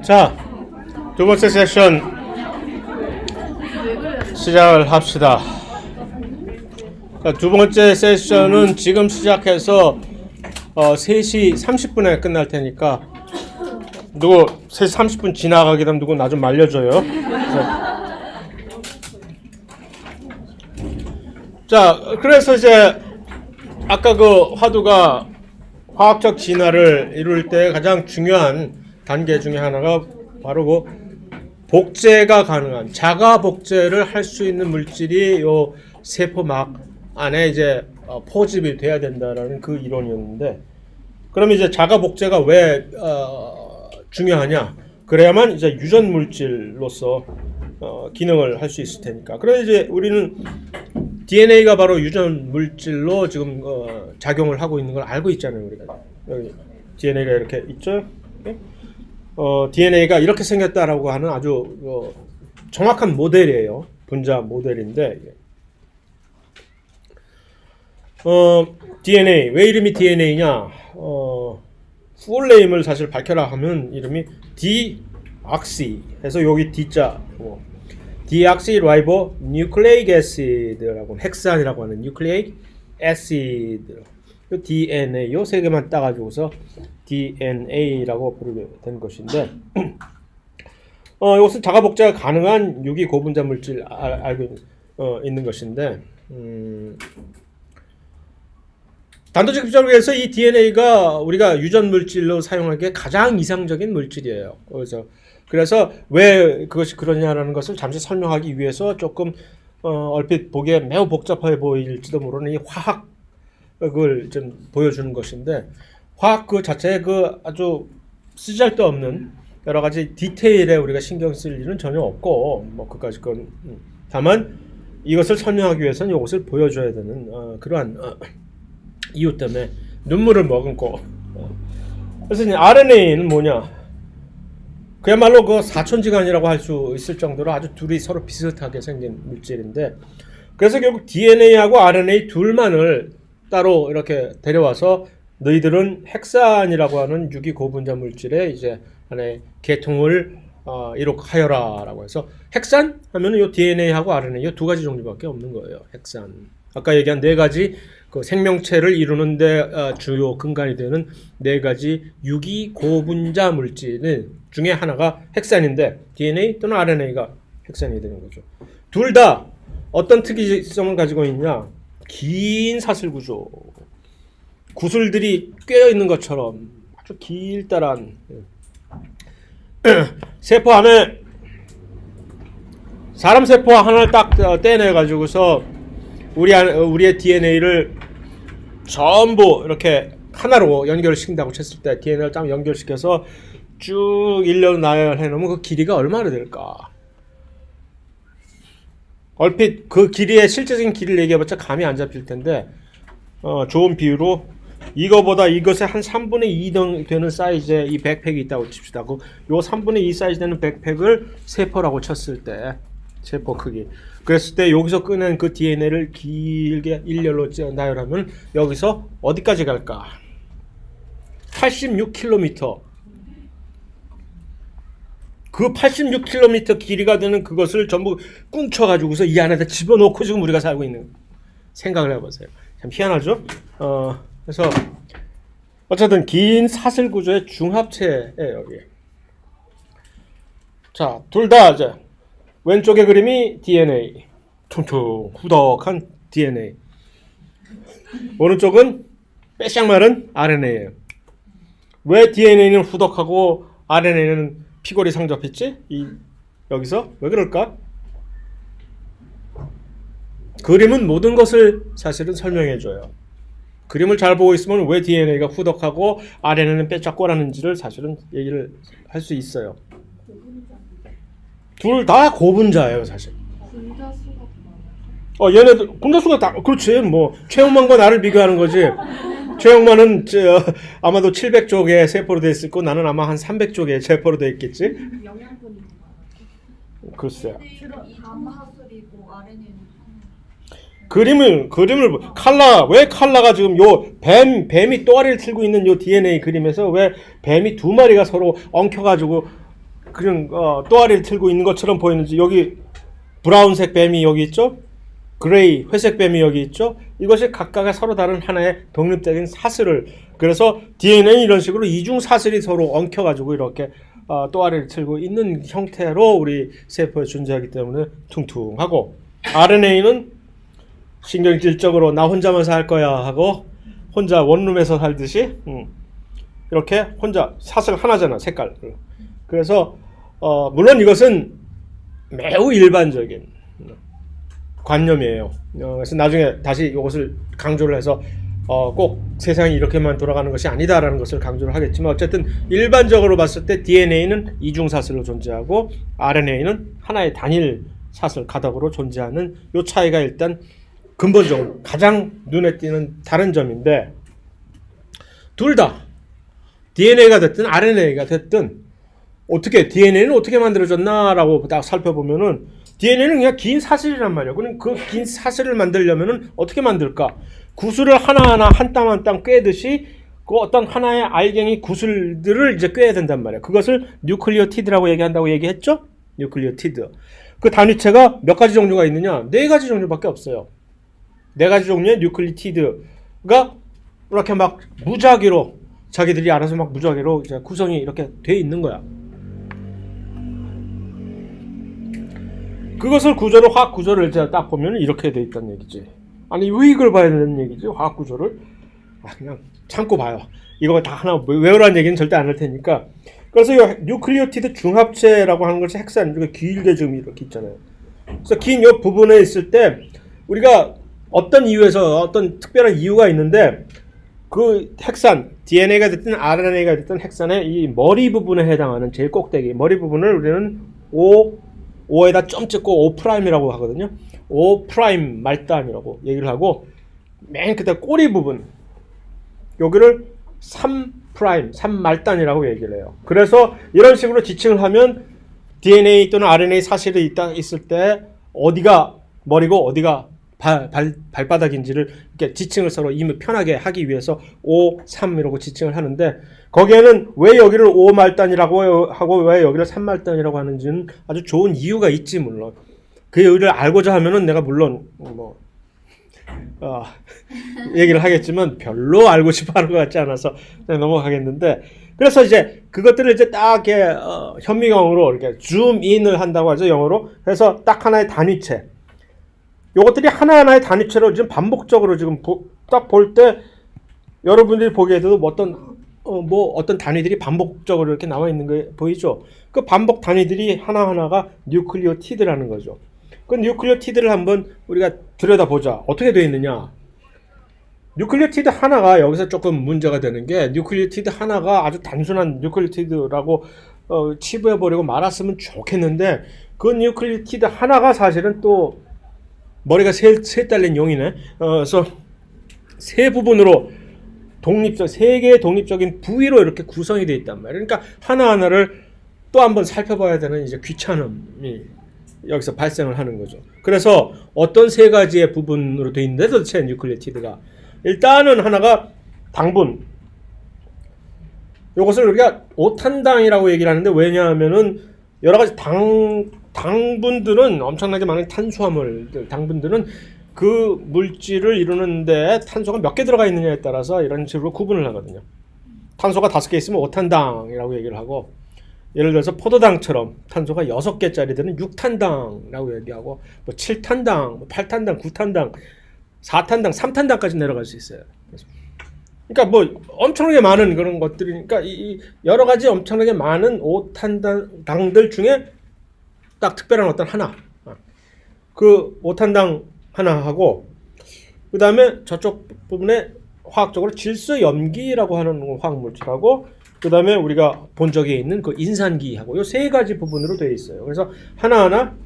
자, 두 번째 세션 시작을 합시다. 자, 두 번째 세션은 지금 시작해서 3시 30분에 끝날 테니까 누구 3시 30분 지나가게 되면 누구 나 좀 말려줘요. 자, 그래서 이제 아까 그 화두가 화학적 진화를 이룰 때 가장 중요한 단계 중에 하나가 바로 그 복제가 가능한 자가 복제를 할 수 있는 물질이 요 세포막 안에 이제 포집이 돼야 된다라는 그 이론이었는데, 그러면 이제 자가 복제가 왜 중요하냐? 그래야만 이제 유전 물질로서 기능을 할 수 있을 테니까. 그래서 이제 우리는 DNA가 바로 유전 물질로 지금 작용을 하고 있는 걸 알고 있잖아요. 우리가 여기 DNA가 이렇게 있죠. DNA가 이렇게 생겼다라고 하는 아주 정확한 모델이에요. 분자 모델인데, DNA 왜 이름이 DNA냐? 풀네임을 사실 밝혀라 하면 이름이 디옥시 해서 여기 D자 디옥시라이보 뉴클레이크 애시드라고 헥산이라고 하는 뉴클레이크 애시드 DNA 요 세 개만 따가지고서 DNA라고 부르게 된 것인데, 이것은 자가 복제가 가능한 유기 고분자 물질 알고 있는 것인데, 단도직입적으로 해서 이 DNA가 우리가 유전 물질로 사용하기에 가장 이상적인 물질이에요. 그래서 왜 그것이 그러냐라는 것을 잠시 설명하기 위해서 조금 얼핏 보기에 매우 복잡해 보일지도 모르는 이 화학을 좀 보여주는 것인데, 화학 그 자체에 그 아주 쓰잘데 없는 여러 가지 디테일에 우리가 신경 쓸 일은 전혀 없고, 뭐 그까짓 건 다만 이것을 설명하기 위해서는 이것을 보여줘야 되는 그러한 이유 때문에 눈물을 머금고. 그래서 이제 RNA는 뭐냐? 그야말로 그 사촌지간이라고 할 수 있을 정도로 아주 둘이 서로 비슷하게 생긴 물질인데, 그래서 결국 DNA하고 RNA 둘만을 따로 이렇게 데려와서 너희들은 헥산이라고 하는 유기 고분자 물질의 이제 하나의 계통을 이룩하여라라고 해서, 헥산 하면은 요 DNA하고 RNA 요 두 가지 종류밖에 없는 거예요. 헥산. 아까 얘기한 네 가지 그 생명체를 이루는데 주요 근간이 되는 네 가지 유기 고분자 물질 중에 하나가 헥산인데, DNA 또는 RNA가 헥산이 되는 거죠. 둘 다 어떤 특이성을 가지고 있냐? 긴 사슬 구조. 구슬들이 꿰어 있는 것처럼 아주 길다란 세포 안에 사람 세포 하나를 딱 떼내 가지고서 우리의 DNA를 전부 이렇게 하나로 연결시킨다고 쳤을 때, DNA를 딱 연결시켜서 쭉 일렬로 나열해 놓으면 그 길이가 얼마나 될까? 얼핏 그 길이의 실제적인 길이를 얘기해봤자 감이 안 잡힐 텐데, 좋은 비유로 이거보다 이것의 한 3분의 2 되는 사이즈의 이 백팩이 있다고 칩시다. 요 3분의 2 사이즈 되는 백팩을 세포라고 쳤을 때, 세포 크기. 그랬을 때 여기서 꺼낸 그 DNA를 길게 일렬로 나열하면 여기서 어디까지 갈까? 86km. 그 86km 길이가 되는 그것을 전부 꿍쳐가지고서 이 안에다 집어넣고 지금 우리가 살고 있는, 생각을 해보세요. 참 희한하죠? 그래서 어쨌든 긴 사슬 구조의 중합체예요, 여기. 자, 둘 다 이제 왼쪽의 그림이 DNA, 퉁퉁 후덕한 DNA. 오른쪽은 빼싹 마른 RNA예요. 왜 DNA는 후덕하고 RNA는 피골이 상접했지? 여기서 왜 그럴까? 그림은 모든 것을 사실은 설명해줘요. 그림을 잘 보고 있으면 왜 DNA가 후덕하고 RNA는 빼짝꼬라는지를 사실은 얘기를 할 수 있어요. 둘 다 고분자예요, 사실. 얘네들 분자수가 다 그렇지. 뭐 최영만과 나를 비교하는 거지. 최영만은 아마도 700쪽의 세포로 돼 있을 거고, 나는 아마 한 300쪽의 세포로 돼 있겠지. 글쎄요. 그림을 왜 칼라가 지금 요 뱀이 또아리를 틀고 있는 요 DNA 그림에서 왜 뱀이 두 마리가 서로 엉켜가지고 그냥 또아리를 틀고 있는 것처럼 보이는지 여기 브라운색 뱀이 여기 있죠? 그레이 회색 뱀이 여기 있죠? 이것이 각각의 서로 다른 하나의 독립적인 사슬을 그래서 DNA는 이런 식으로 이중 사슬이 서로 엉켜가지고 이렇게 또아리를 틀고 있는 형태로 우리 세포에 존재하기 때문에 퉁퉁하고 RNA는 신경질적으로 나 혼자만 살 거야 하고 혼자 원룸에서 살듯이 이렇게 혼자 사슬 하나잖아 색깔. 그래서 물론 이것은 매우 일반적인 관념이에요. 그래서 나중에 다시 이것을 강조를 해서 꼭 세상이 이렇게만 돌아가는 것이 아니다라는 것을 강조를 하겠지만 어쨌든 일반적으로 봤을 때 DNA는 이중사슬로 존재하고 RNA는 하나의 단일 사슬 가닥으로 존재하는 이 차이가 일단 근본적으로 가장 눈에 띄는 다른 점인데 둘 다 DNA가 됐든 RNA가 됐든 어떻게 DNA는 어떻게 만들어졌나라고 딱 살펴보면은 DNA는 그냥 긴 사슬이란 말이야. 그럼 그 긴 사슬을 만들려면은 어떻게 만들까? 구슬을 하나하나 한 땀 한 땀 꿰듯이 그 어떤 하나의 알갱이 구슬들을 이제 꿰야 된단 말이야. 그것을 뉴클리오티드라고 얘기한다고 얘기했죠? 뉴클리오티드. 그 단위체가 몇 가지 종류가 있느냐? 4가지 종류밖에 없어요. 4가지 종류의 뉴클리티드가 이렇게 막 무작위로 자기들이 알아서 막 무작위로 이제 구성이 이렇게 돼 있는 거야. 그것을 구조를 화학 구조를 이제 딱 보면 이렇게 돼 있다는 얘기지. 아니 이걸 봐야 되는 얘기지. 화학 구조를 그냥 참고 봐요. 이거 다 하나 외우라는 얘기는 절대 안 할 테니까. 그래서 이 뉴클리오티드 중합체라고 하는 것이 핵산 이렇게 길게 좀 이렇게 있잖아요. 그래서 긴 이 부분에 있을 때 우리가 어떤 이유에서 어떤 특별한 이유가 있는데 그 핵산 DNA가 됐든 RNA가 됐든 핵산의 이 머리 부분에 해당하는 제일 꼭대기 머리 부분을 우리는 O에다 점 찍고 O'이라고 하거든요. O' 말단이라고 얘기를 하고 맨 끝에 꼬리 부분 여기를 3말단이라고 얘기를 해요. 그래서 이런 식으로 지칭을 하면 DNA 또는 RNA 사실이 있을 때 어디가 머리고 어디가 발바닥인지를 이렇게 지칭을 서로 이미 편하게 하기 위해서 5, 3이라고 지칭을 하는데 거기에는 왜 여기를 5말단이라고 하고 왜 여기를 3말단이라고 하는지는 아주 좋은 이유가 있지 물론 그 이유를 알고자 하면은 내가 물론 얘기를 하겠지만 별로 알고 싶어하는 것 같지 않아서 그냥 넘어가겠는데 그래서 이제 그것들을 이제 딱 이렇게 현미경으로 이렇게 줌인을 한다고 하죠 영어로. 그래서 딱 하나의 단위체. 요것들이 하나하나의 단위체로 지금 반복적으로 지금 딱 볼 때 여러분들이 보기에도 어떤 단위들이 반복적으로 이렇게 나와 있는 거 보이죠? 그 반복 단위들이 하나하나가 뉴클리오티드라는 거죠. 그 뉴클리오티드를 한번 우리가 들여다보자. 어떻게 되어 있느냐? 뉴클리오티드 하나가 여기서 조금 문제가 되는 게 뉴클리오티드 하나가 아주 단순한 뉴클리오티드라고 치부해버리고 말았으면 좋겠는데 그 뉴클리오티드 하나가 사실은 또 머리가 세 달린 용이네. 그래서 세 부분으로 세 개의 독립적인 부위로 이렇게 구성이 되어 있단 말이에요. 그러니까 하나하나를 또 한번 살펴봐야 되는 이제 귀찮음이 여기서 발생을 하는 거죠. 그래서 어떤 세 가지의 부분으로 되어 있는데 도대체 뉴클리오티드가 일단은 하나가 당분. 이것을 우리가 오탄당이라고 얘기를 하는데 왜냐하면은 여러 가지 당분들은 엄청나게 많은 탄수화물들, 당분들은 그 물질을 이루는데 탄소가 몇 개 들어가 있느냐에 따라서 이런 식으로 구분을 하거든요. 탄소가 5개 있으면 오탄당이라고 얘기를 하고 예를 들어서 포도당처럼 탄소가 6개짜리들은 6탄당이라고 얘기하고 뭐 7탄당, 뭐 8탄당, 9탄당, 4탄당, 3탄당까지 내려갈 수 있어요. 그러니까 뭐 엄청나게 많은 그런 것들이니까 이 여러 가지 엄청나게 많은 오탄당들 중에 딱 특별한 어떤 하나 그 오탄당 하나 하고 그 다음에 저쪽 부분에 화학적으로 질소염기라고 하는 화학물질하고 그 다음에 우리가 본 적에 있는 그 인산기하고 이 세 가지 부분으로 되어 있어요. 그래서 하나하나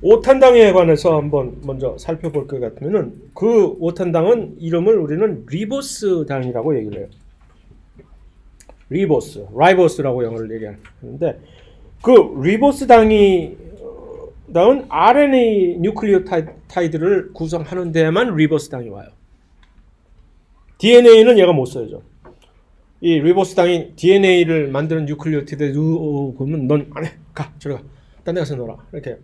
오탄당에 관해서 한번 먼저 살펴볼 것 같으면은 그 오탄당은 이름을 우리는 리보스당이라고 얘기를 해요. 라이보스라고 영어를 얘기하는데 그 리보스당은 RNA 뉴클리오타이드를 구성하는 데만 리보스당이 와요. DNA는 얘가 못 써야죠. 이 리보스 당이 DNA를 만드는 뉴클리오티드에 그러면 넌 안 해. 가. 저리 가. 딴 데 가서 놀아. 이렇게.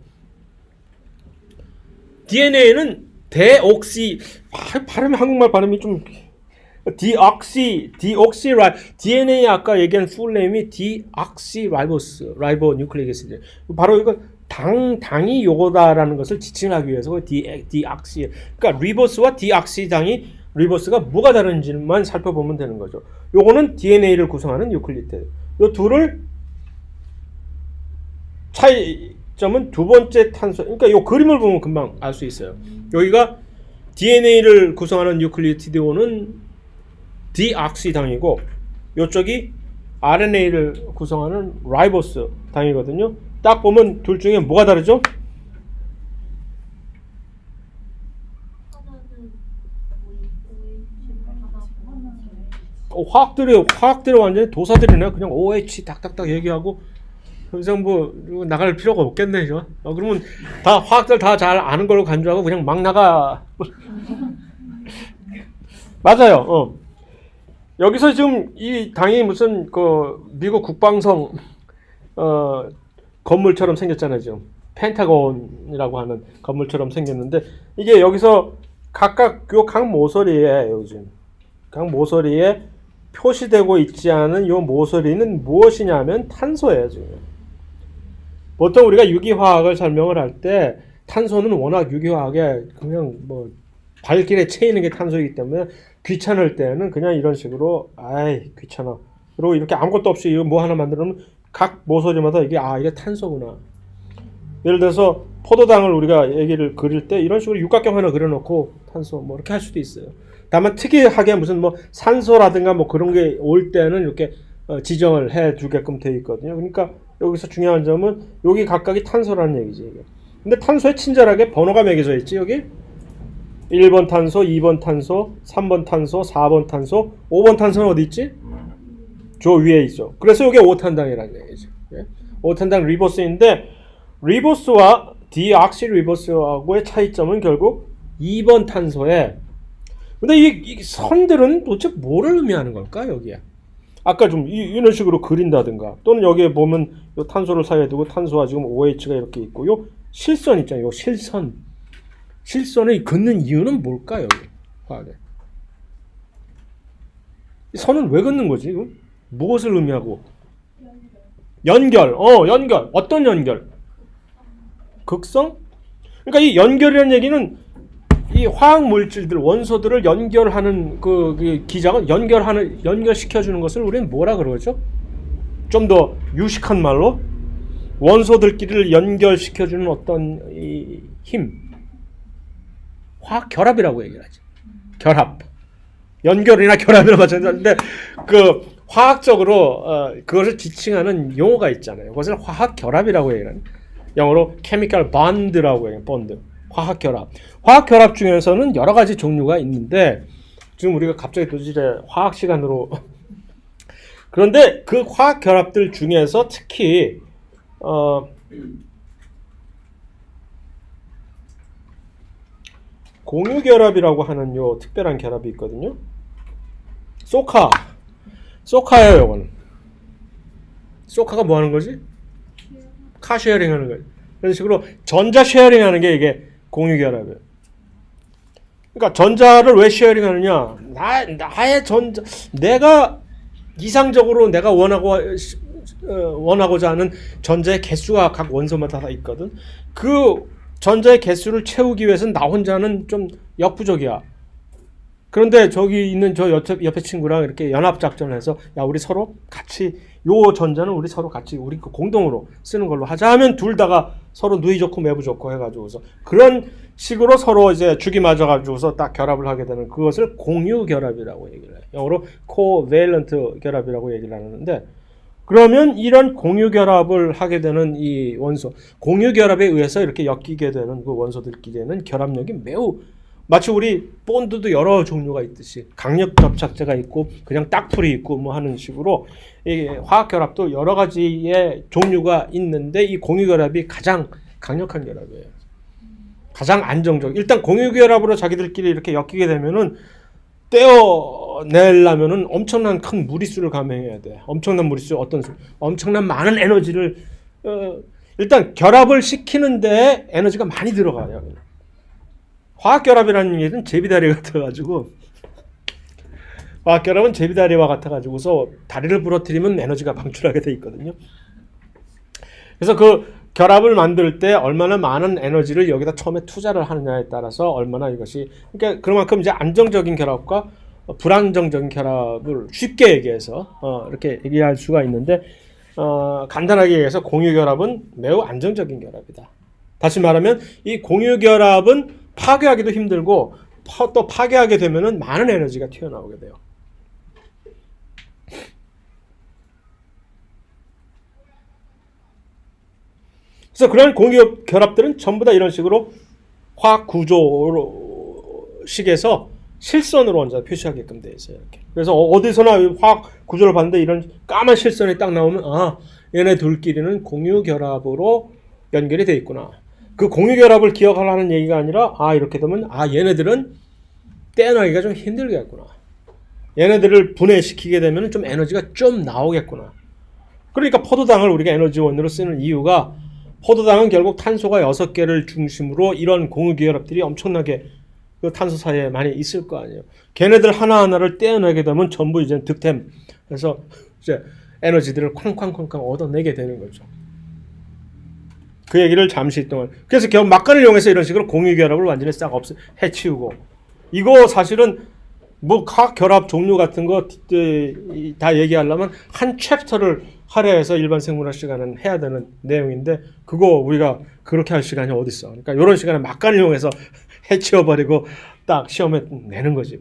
DNA는 발음이 한국말 발음이 좀 DNA 아까 얘기한 풀네임이 디옥시라이보스 라이보 뉴클릭 애시드. 바로 이거 당이 요거다라는 것을 지칭하기 위해서 디옥시. 그러니까 리보스와 디옥시당이 리보스가 뭐가 다른지만 살펴보면 되는 거죠. 요거는 DNA를 구성하는 뉴클리오타이드. 요 둘을 차이점은 두 번째 탄소. 그러니까 요 그림을 보면 금방 알 수 있어요. 여기가 DNA를 구성하는 뉴클리오티드는 디옥시 당이고 요쪽이 RNA를 구성하는 라이보스 당이거든요. 딱 보면 둘 중에 뭐가 다르죠? 화학들이 완전히 도사들이네. 그냥 OH 딱딱딱 얘기하고 그래서 뭐 나갈 필요가 없겠네. 그러면 다 화학들 다 잘 아는 걸로 간주하고 그냥 막 나가. 맞아요. 여기서 지금 이 당이 무슨 그 미국 국방성 건물처럼 생겼잖아요. 지금 펜타곤이라고 하는 건물처럼 생겼는데 이게 여기서 각각 요 각 모서리에 요즘 각 모서리에 표시되고 있지 않은 요 모서리는 무엇이냐면 탄소예요. 지금 보통 우리가 유기화학을 설명을 할 때 탄소는 워낙 유기화학에 그냥 뭐 발길에 채이는 게 탄소이기 때문에 귀찮을 때는 그냥 이런 식으로 아이 귀찮아 그리고 이렇게 아무것도 없이 이거 뭐 하나 만들면 각 모서리마다 이게 탄소구나. 예를 들어서 포도당을 우리가 얘기를 그릴 때 이런 식으로 육각형 하나 그려놓고 탄소 뭐 이렇게 할 수도 있어요. 다만 특이하게 무슨 뭐 산소라든가 뭐 그런 게 올 때는 이렇게 지정을 해 두게끔 되어 있거든요. 그러니까 여기서 중요한 점은 여기 각각이 탄소라는 얘기지. 이게. 근데 탄소에 친절하게 번호가 매겨져 있지 여기. 1번 탄소, 2번 탄소, 3번 탄소, 4번 탄소, 5번 탄소는 어디 있지? 저 위에 있어. 그래서 이게 5탄당이라는 얘기죠. 5탄당 리보스인데 리보스와 디옥시리보스하고의 차이점은 결국 2번 탄소에 근데 이 선들은 도대체 뭐를 의미하는 걸까 여기에? 아까 좀 이런 식으로 그린다든가 또는 여기에 보면 요 탄소를 사이에 두고 탄소와 지금 OH가 이렇게 있고 요 실선 있잖아요. 요 실선을 긋는 이유는 뭘까요? 화학에. 선은 왜 긋는 거지? 무엇을 의미하고? 연결. 연결. 어떤 연결? 극성? 그러니까 이 연결이라는 얘기는 이 화학 물질들, 원소들을 연결하는 그 기장은 연결시켜주는 것을 우리는 뭐라 그러죠? 좀 더 유식한 말로 원소들끼리를 연결시켜주는 어떤 이 힘. 화학 결합이라고 얘기를 하지. 결합. 연결이나 결합이나 마찬가지인데 그 화학적으로 그것을 지칭하는 용어가 있잖아요. 그것을 화학 결합이라고 얘기를 하는. 영어로 chemical bond라고 얘기해요. bond. 화학 결합. 화학 결합 중에서는 여러 가지 종류가 있는데 지금 우리가 갑자기 도지래 화학 시간으로 그런데 그 화학 결합들 중에서 특히 공유결합이라고 하는 요 특별한 결합이 있거든요. 소카예요. 이거는 소카가 뭐 하는 거지? 카쉐어링 하는 거예요. 그런 식으로 전자 쉐어링 하는 게 이게 공유결합이에요. 그러니까 전자를 왜 쉐어링 하느냐? 나의 전자, 내가 이상적으로 내가 원하고자 하는 전자의 개수가 각 원소마다 다 있거든. 그 전자의 개수를 채우기 위해서는 나 혼자는 좀 역부족이야. 그런데 저기 있는 저 옆에 친구랑 이렇게 연합작전을 해서 야 우리 서로 같이 요 전자는 우리 서로 같이 우리 공동으로 쓰는 걸로 하자 하면 둘 다가 서로 누이 좋고 매부 좋고 해가지고서 그런 식으로 서로 이제 죽이 맞아가지고서 딱 결합을 하게 되는 그것을 공유 결합이라고 얘기를 해요. 영어로 코밸런트 결합이라고 얘기를 하는데 그러면 이런 공유 결합을 하게 되는 이 원소 공유 결합에 의해서 이렇게 엮이게 되는 그 원소들끼리는 결합력이 매우 마치 우리 본드도 여러 종류가 있듯이 강력 접착제가 있고 그냥 딱풀이 있고 뭐 하는 식으로 이 화학 결합도 여러 가지의 종류가 있는데 이 공유 결합이 가장 강력한 결합이에요. 가장 안정적. 일단 공유 결합으로 자기들끼리 이렇게 엮이게 되면은 떼어내려면은 엄청난 큰 무리수를 감행해야 돼. 엄청난 무리수, 어떤 수? 엄청난 많은 에너지를 일단 결합을 시키는데 에너지가 많이 들어가요. 화학 결합이라는 얘기는 제비다리 같아가지고 화학 결합은 제비다리와 같아가지고서 다리를 부러뜨리면 에너지가 방출하게 돼 있거든요. 그래서 그 결합을 만들 때 얼마나 많은 에너지를 여기다 처음에 투자를 하느냐에 따라서 얼마나 이것이 그러니까 그만큼 이제 안정적인 결합과 불안정적인 결합을 쉽게 얘기해서 이렇게 얘기할 수가 있는데 간단하게 얘기해서 공유 결합은 매우 안정적인 결합이다. 다시 말하면 이 공유 결합은 파괴하기도 힘들고 또 파괴하게 되면은 많은 에너지가 튀어나오게 돼요. 그래서 그런 공유 결합들은 전부 다 이런 식으로 화학 구조식에서 실선으로 혼자 표시하게끔 되어 있어요. 이렇게. 그래서 어디서나 화학 구조를 봤는데 이런 까만 실선이 딱 나오면 얘네 둘끼리는 공유 결합으로 연결이 되어 있구나. 그 공유 결합을 기억하라는 얘기가 아니라 이렇게 되면 얘네들은 떼어내기가 좀 힘들겠구나. 얘네들을 분해시키게 되면 좀 에너지가 좀 나오겠구나. 그러니까 포도당을 우리가 에너지원으로 쓰는 이유가 포도당은 결국 탄소가 6개를 중심으로 이런 공유 결합들이 엄청나게 그 탄소 사이에 많이 있을 거 아니에요. 걔네들 하나하나를 떼어내게 되면 전부 이제 득템. 그래서 이제 에너지들을 쾅쾅쾅쾅 얻어내게 되는 거죠. 그 얘기를 잠시 동안. 그래서 결국 막간을 이용해서 이런 식으로 공유 결합을 완전히 싹 해치우고. 이거 사실은 뭐 화학 결합 종류 같은 거 다 얘기하려면 한 챕터를 할애해서 일반 생물학 시간은 해야 되는 내용인데 그거 우리가 그렇게 할 시간이 어디 있어. 그러니까 이런 시간에 막간을 이용해서 해치워버리고 딱 시험에 내는 거지.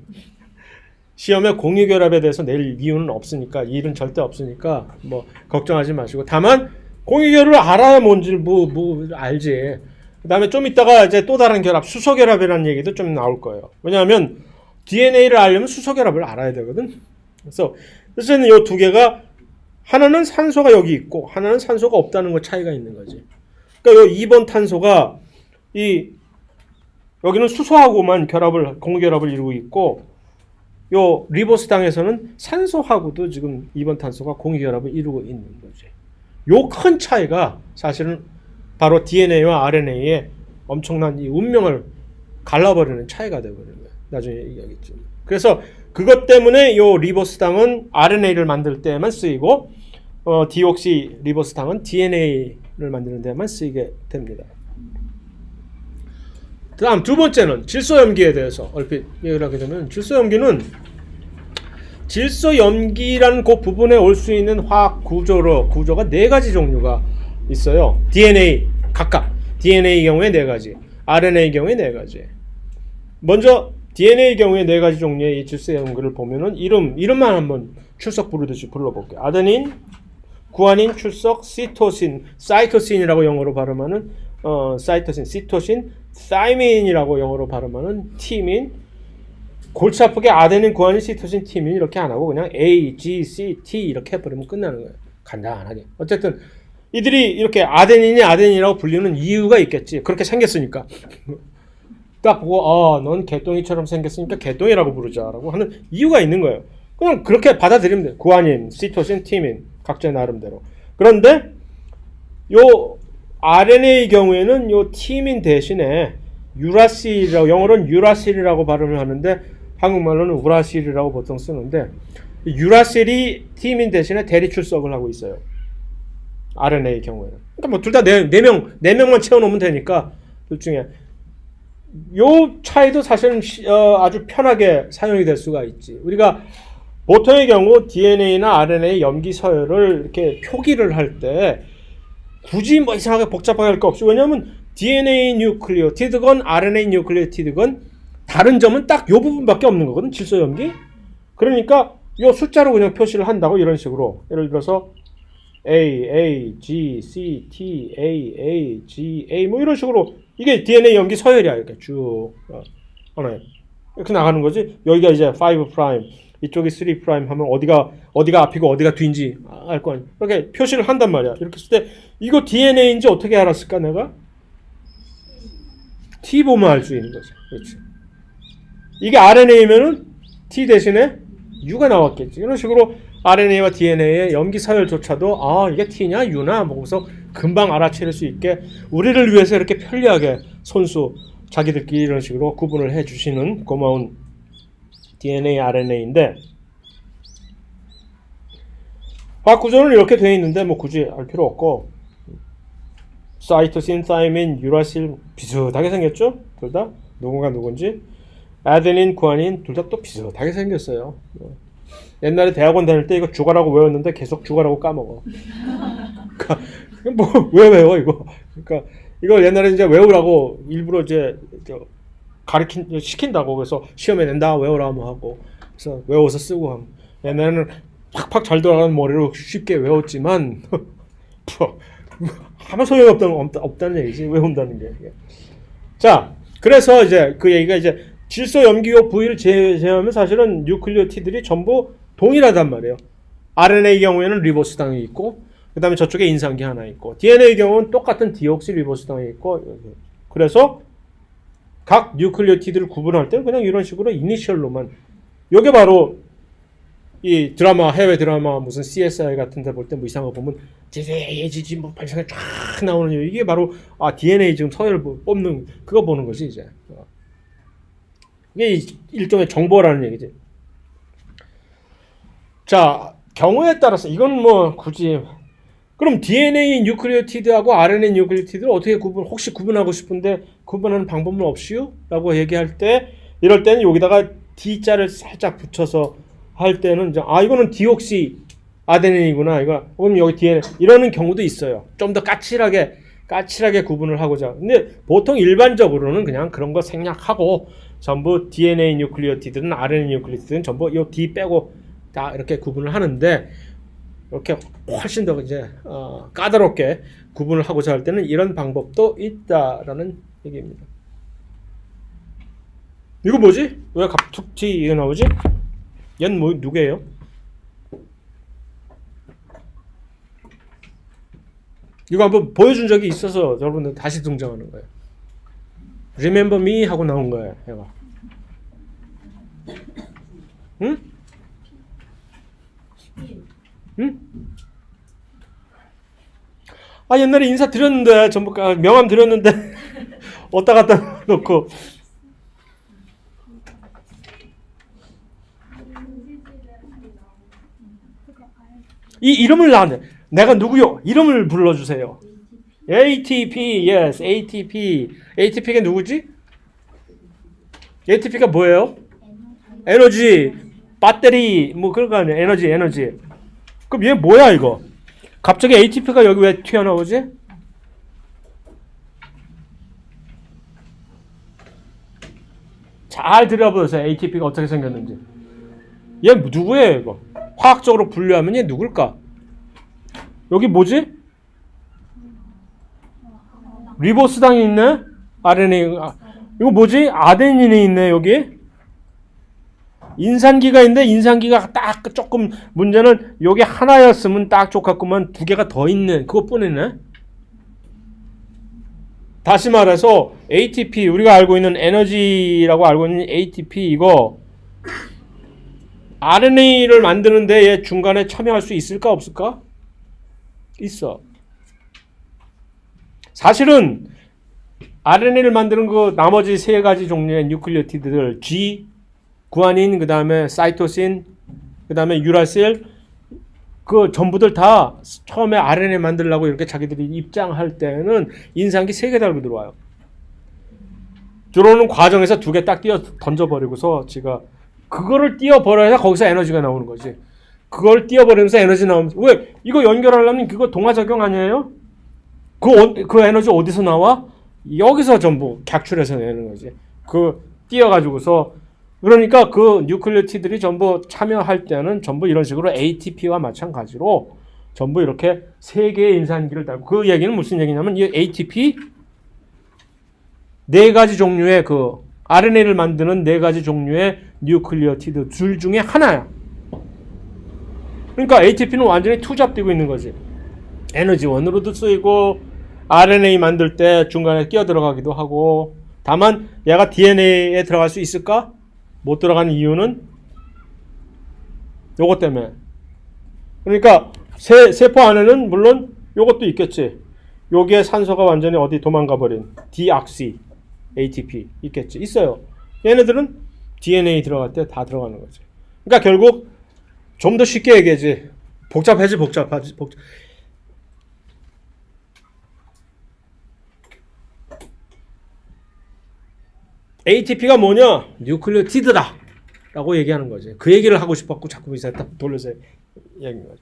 시험에 공유 결합에 대해서 낼 이유는 없으니까 일은 절대 없으니까 뭐 걱정하지 마시고 다만 공유 결합을 알아야 뭔지 뭐 알지. 그다음에 좀 이따가 이제 또 다른 결합 수소 결합이라는 얘기도 좀 나올 거예요. 왜냐하면 DNA를 알려면 수소 결합을 알아야 되거든. 그래서 이 두 개가 하나는 산소가 여기 있고 하나는 산소가 없다는 거 차이가 있는 거지. 그러니까 이 2번 탄소가 여기는 수소하고만 공유 결합을 이루고 있고 요 리보스당에서는 산소하고도 지금 2번 탄소가 공유 결합을 이루고 있는 거지. 요 큰 차이가 사실은 바로 DNA와 RNA의 엄청난 이 운명을 갈라버리는 차이가 되어버리는 거예요. 나중에 얘기하겠죠. 그래서 그것 때문에 요 리보스당은 RNA를 만들 때만 쓰이고 디옥시 리보스당은 DNA를 만드는 데만 쓰이게 됩니다. 다음 두 번째는 질소염기에 대해서 얼핏 얘기를 하게 되면 질소염기라는 그 부분에 올 수 있는 화학 구조가 4가지 종류가 있어요. DNA 각각 DNA 경우에 4가지, RNA 경우에 4가지. 먼저 DNA 경우에 4가지 종류의 이 질소염기를 보면은 이름만 한번 출석 부르듯이 불러볼게요. 아데닌, 구아닌, 출석, 사이토신이라고 영어로 발음하는 사이토신, 시토신, 사이민이라고 영어로 발음하는 티민. 골치 아프게 아데닌, 구아닌, 시토신, 티민 이렇게 안 하고 그냥 A, G, C, T 이렇게 해버리면 끝나는 거예요. 간단하게. 어쨌든 이들이 이렇게 아데닌이라고 불리는 이유가 있겠지. 그렇게 생겼으니까. 딱 보고 넌 개똥이처럼 생겼으니까 개똥이라고 부르자라고 하는 이유가 있는 거예요. 그냥 그렇게 받아들이면 돼요. 구아닌, 시토신, 티민 각자 나름대로. 그런데 요 RNA의 경우에는 요 티민 대신에 유라실이라고 영어로는 유라실이라고 발음을 하는데 한국말로는 우라실이라고 보통 쓰는데 유라실이 티민 대신에 대리 출석을 하고 있어요. RNA의 경우에는. 그러니까 뭐 둘 다 4명만 채워놓으면 되니까 둘 중에 요 차이도 사실은 아주 편하게 사용이 될 수가 있지. 우리가 보통의 경우 DNA나 RNA 염기 서열을 이렇게 표기를 할 때 굳이 뭐 이상하게 복잡하게 할 거 없이 왜냐하면 DNA 뉴클리오티드건 RNA 뉴클리오티드건 다른 점은 딱 요 부분밖에 없는 거거든. 질소염기. 그러니까 요 숫자로 그냥 표시를 한다고 이런 식으로 예를 들어서 A, G, C, T, A, G, A 뭐 이런 식으로 이게 DNA 염기 서열이야. 이렇게 쭉 이렇게 나가는 거지. 여기가 이제 5 프라임, 이쪽이 3 프라임 하면 어디가 앞이고 어디가 뒤인지 알 거 아니야. 이렇게 표시를 한단 말이야. 이렇게 했을 때 이거 DNA인지 어떻게 알았을까 내가? T 보면 알 수 있는 거지. 그렇지. 이게 RNA면은 T 대신에 U가 나왔겠지. 이런 식으로 RNA와 DNA의 염기 서열조차도 이게 T냐 U나 먹어서 금방 알아차릴 수 있게 우리를 위해서 이렇게 편리하게 손수 자기들끼리 이런 식으로 구분을 해주시는 고마운 DNA, RNA인데 화학 구조는 이렇게 되어 있는데 뭐 굳이 알 필요 없고 사이토신, 타이민, 유라실 비슷하게 생겼죠? 둘 다 누군가 누군지 아데닌, 구아닌 둘 다 또 비슷하게 생겼어요. 옛날에 대학원 다닐 때 이거 주가라고 외웠는데 계속 주가라고 까먹어. 그러니까 뭐 왜 외워 이거? 그러니까 이걸 옛날에 이제 외우라고 일부러 이제 시킨다고 그래서 시험에 낸다 외우라 뭐 하고 그래서 외워서 쓰고 하면 옛날에는 팍팍 잘 돌아가는 머리로 쉽게 외웠지만 아무 소용이 없다는 얘기지 외운다는 게. 자, 그래서 이제 그 얘기가 이제 질소 염기요 부위를 제외하면 사실은 뉴클리오티드들이 전부 동일하단 말이에요. RNA의 경우에는 리보스당이 있고 그 다음에 저쪽에 인산기 하나 있고 DNA의 경우는 똑같은 디옥시 리보스당이 있고 그래서 각 뉴클리오티드를 구분할 때는 그냥 이런 식으로 이니셜로만 이게 바로 이 드라마 해외 드라마 무슨 CSI 같은 데 볼 때 뭐 이상한 거 보면 지지지 뭐 발상에 쫙 나오는 이게 바로 DNA 지금 서열을 뽑는 그거 보는 거지 이제. 이게 일종의 정보라는 얘기지. 자, 경우에 따라서 이건 뭐 굳이 그럼 DNA 뉴클리오티드하고 RNA 뉴클리오티드를 어떻게 혹시 구분하고 싶은데 구분하는 방법은 없이요? 라고 얘기할 때 이럴 때는 여기다가 D자를 살짝 붙여서 할 때는 이제 이거는 디옥시 아데닌이구나. 이거 그럼 여기 DNA 이러는 경우도 있어요. 좀 더 까칠하게 구분을 하고자. 근데 보통 일반적으로는 그냥 그런 거 생략하고 전부 DNA 뉴클리오티드든 RNA 뉴클리오티드든 전부 이 D 빼고 다 이렇게 구분을 하는데 이렇게 훨씬 더 이제 까다롭게 구분을 하고자 할 때는 이런 방법도 있다라는 얘기입니다. 이거 뭐지? 왜 갑툭튀 이게 나오지? 얘는 뭐 누구예요? 이거 한번 보여준 적이 있어서 여러분들 다시 등장하는 거예요. Remember me 하고 나온 거예요. 얘가. 응? 응? 옛날에 인사 드렸는데 전부 명함 드렸는데 어디다 갖다 놓고 이 이름을 내가 누구요? 이름을 불러주세요. ATP, yes, ATP. ATP가 누구지? ATP가 뭐예요? 에너지, 배터리, 뭐 그런 거 아니에요? 에너지. 그럼 얘 뭐야 이거? 갑자기 ATP가 여기 왜 튀어나오지? 잘 들여보세요. ATP가 어떻게 생겼는지. 얘 누구예요 이거? 화학적으로 분류하면 얘 누굴까? 여기 뭐지? 리보스당이 있네? RNA. 이거 뭐지? 아데닌이 있네 여기. 인산기가 있는데 인산기가 딱 조금 문제는 여기 하나였으면 딱 좋겠구만 두 개가 더 있는 그것뿐이네. 다시 말해서 ATP 우리가 알고 있는 에너지라고 알고 있는 ATP 이거 RNA를 만드는데 얘 중간에 참여할 수 있을까 없을까? 있어. 사실은 RNA를 만드는 그 나머지 세 가지 종류의 뉴클리오티드들 G, 구아닌, 그 다음에 사이토신, 그 다음에 유라실 그 전부들 다 처음에 RNA 만들려고 이렇게 자기들이 입장할 때는 인산기 3개 달고 들어와요. 들어오는 과정에서 2개 딱 띄어 던져버리고서 지가 그거를 띄어버려야 거기서 에너지가 나오는 거지. 그걸 띄어버리면서 에너지 나오면 왜 이거 연결하려면 그거 동화작용 아니에요? 그 에너지 어디서 나와? 여기서 전부 객출해서 내는 거지. 그 띄어가지고서 그러니까 그 뉴클리오티드들이 전부 참여할 때는 전부 이런 식으로 ATP와 마찬가지로 전부 이렇게 3개의 인산기를 달고 그 얘기는 무슨 얘기냐면 이 ATP 4가지 종류의 그 RNA를 만드는 4가지 종류의 뉴클리오티드 줄 중에 하나야. 그러니까 ATP는 완전히 투잡되고 있는 거지. 에너지원으로도 쓰이고 RNA 만들 때 중간에 끼어 들어가기도 하고 다만 얘가 DNA에 들어갈 수 있을까? 못 들어가는 이유는 요것 때문에. 그러니까 세포 안에는 물론 요것도 있겠지. 여기에 산소가 완전히 어디 도망가 버린 디옥시 ATP 있겠지. 있어요. 얘네들은 DNA 들어갈 때 다 들어가는 거지. 그러니까 결국 좀 더 쉽게 얘기하지. 복잡하지. ATP가 뭐냐? 뉴클리오티드다 라고 얘기하는 거지. 그 얘기를 하고 싶었고 자꾸 이제 딱 돌려서 얘기하는 거지.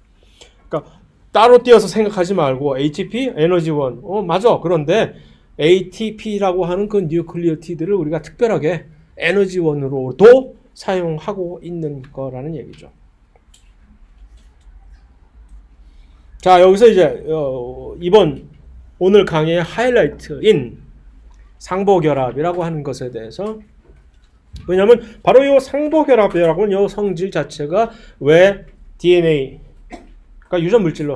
그러니까 따로 띄어서 생각하지 말고 ATP, 에너지원. 맞아. 그런데 ATP라고 하는 그 뉴클리오티드를 우리가 특별하게 에너지원으로도 사용하고 있는 거라는 얘기죠. 자, 여기서 이제 오늘 강의의 하이라이트인 상보결합이라고 하는 것에 대해서, 왜냐하면 바로 이 상보결합이라고 하는 이 성질 자체가 왜 DNA, 그러니까 유전물질로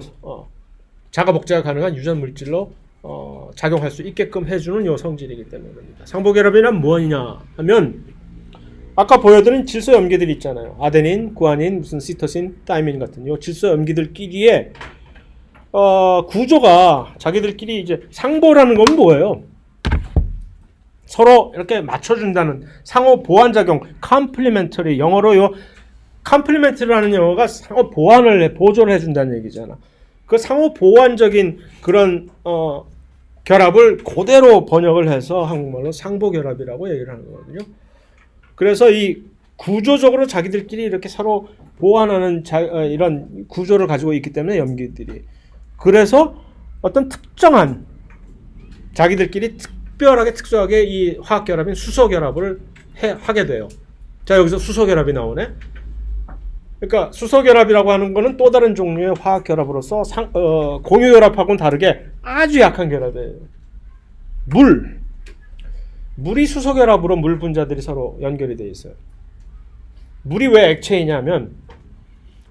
자가복제가 가능한 유전물질로 작용할 수 있게끔 해주는 이 성질이기 때문에 그럽니다. 상보결합이란 무엇이냐 하면 아까 보여드린 질소 염기들 있잖아요. 아데닌, 구아닌, 무슨 시토신, 타이민 같은 이 질소 염기들끼리의 구조가 자기들끼리 이제 상보라는 건 뭐예요? 서로 이렇게 맞춰준다는 상호 보완작용, 컴플리멘터리. 영어로 요 컴플리멘터리라는 영어가 상호 보완을 보조를 해준다는 얘기잖아. 그 상호 보완적인 그런 결합을 그대로 번역을 해서 한국말로 상보결합이라고 얘기를 하는 거거든요. 그래서 이 구조적으로 자기들끼리 이렇게 서로 보완하는 이런 구조를 가지고 있기 때문에 염기들이, 그래서 어떤 특정한 자기들끼리 특별하게 특수하게 이 화학결합인 수소결합을 하게 돼요. 자, 여기서 수소결합이 나오네. 그러니까 수소결합이라고 하는 거는 또 다른 종류의 화학결합으로서 공유결합하고는 다르게 아주 약한 결합이에요. 물이 수소결합으로 물 분자들이 서로 연결이 되어 있어요. 물이 왜 액체이냐면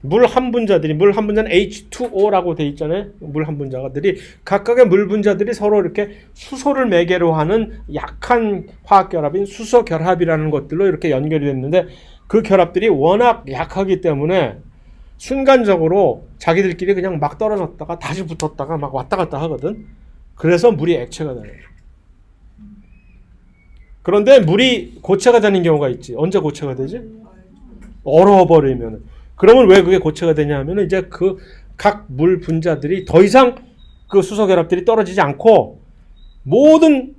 물 한 분자는 H2O라고 되어 있잖아요. 물 한 분자들이 각각의 물 분자들이 서로 이렇게 수소를 매개로 하는 약한 화학결합인 수소결합이라는 것들로 이렇게 연결이 됐는데, 그 결합들이 워낙 약하기 때문에 순간적으로 자기들끼리 그냥 막 떨어졌다가 다시 붙었다가 막 왔다 갔다 하거든. 그래서 물이 액체가 돼요. 그런데 물이 고체가 되는 경우가 있지. 언제 고체가 되지? 얼어버리면. 그러면 왜 그게 고체가 되냐 하면 이제 그 각 물 분자들이 더 이상 그 수소 결합들이 떨어지지 않고 모든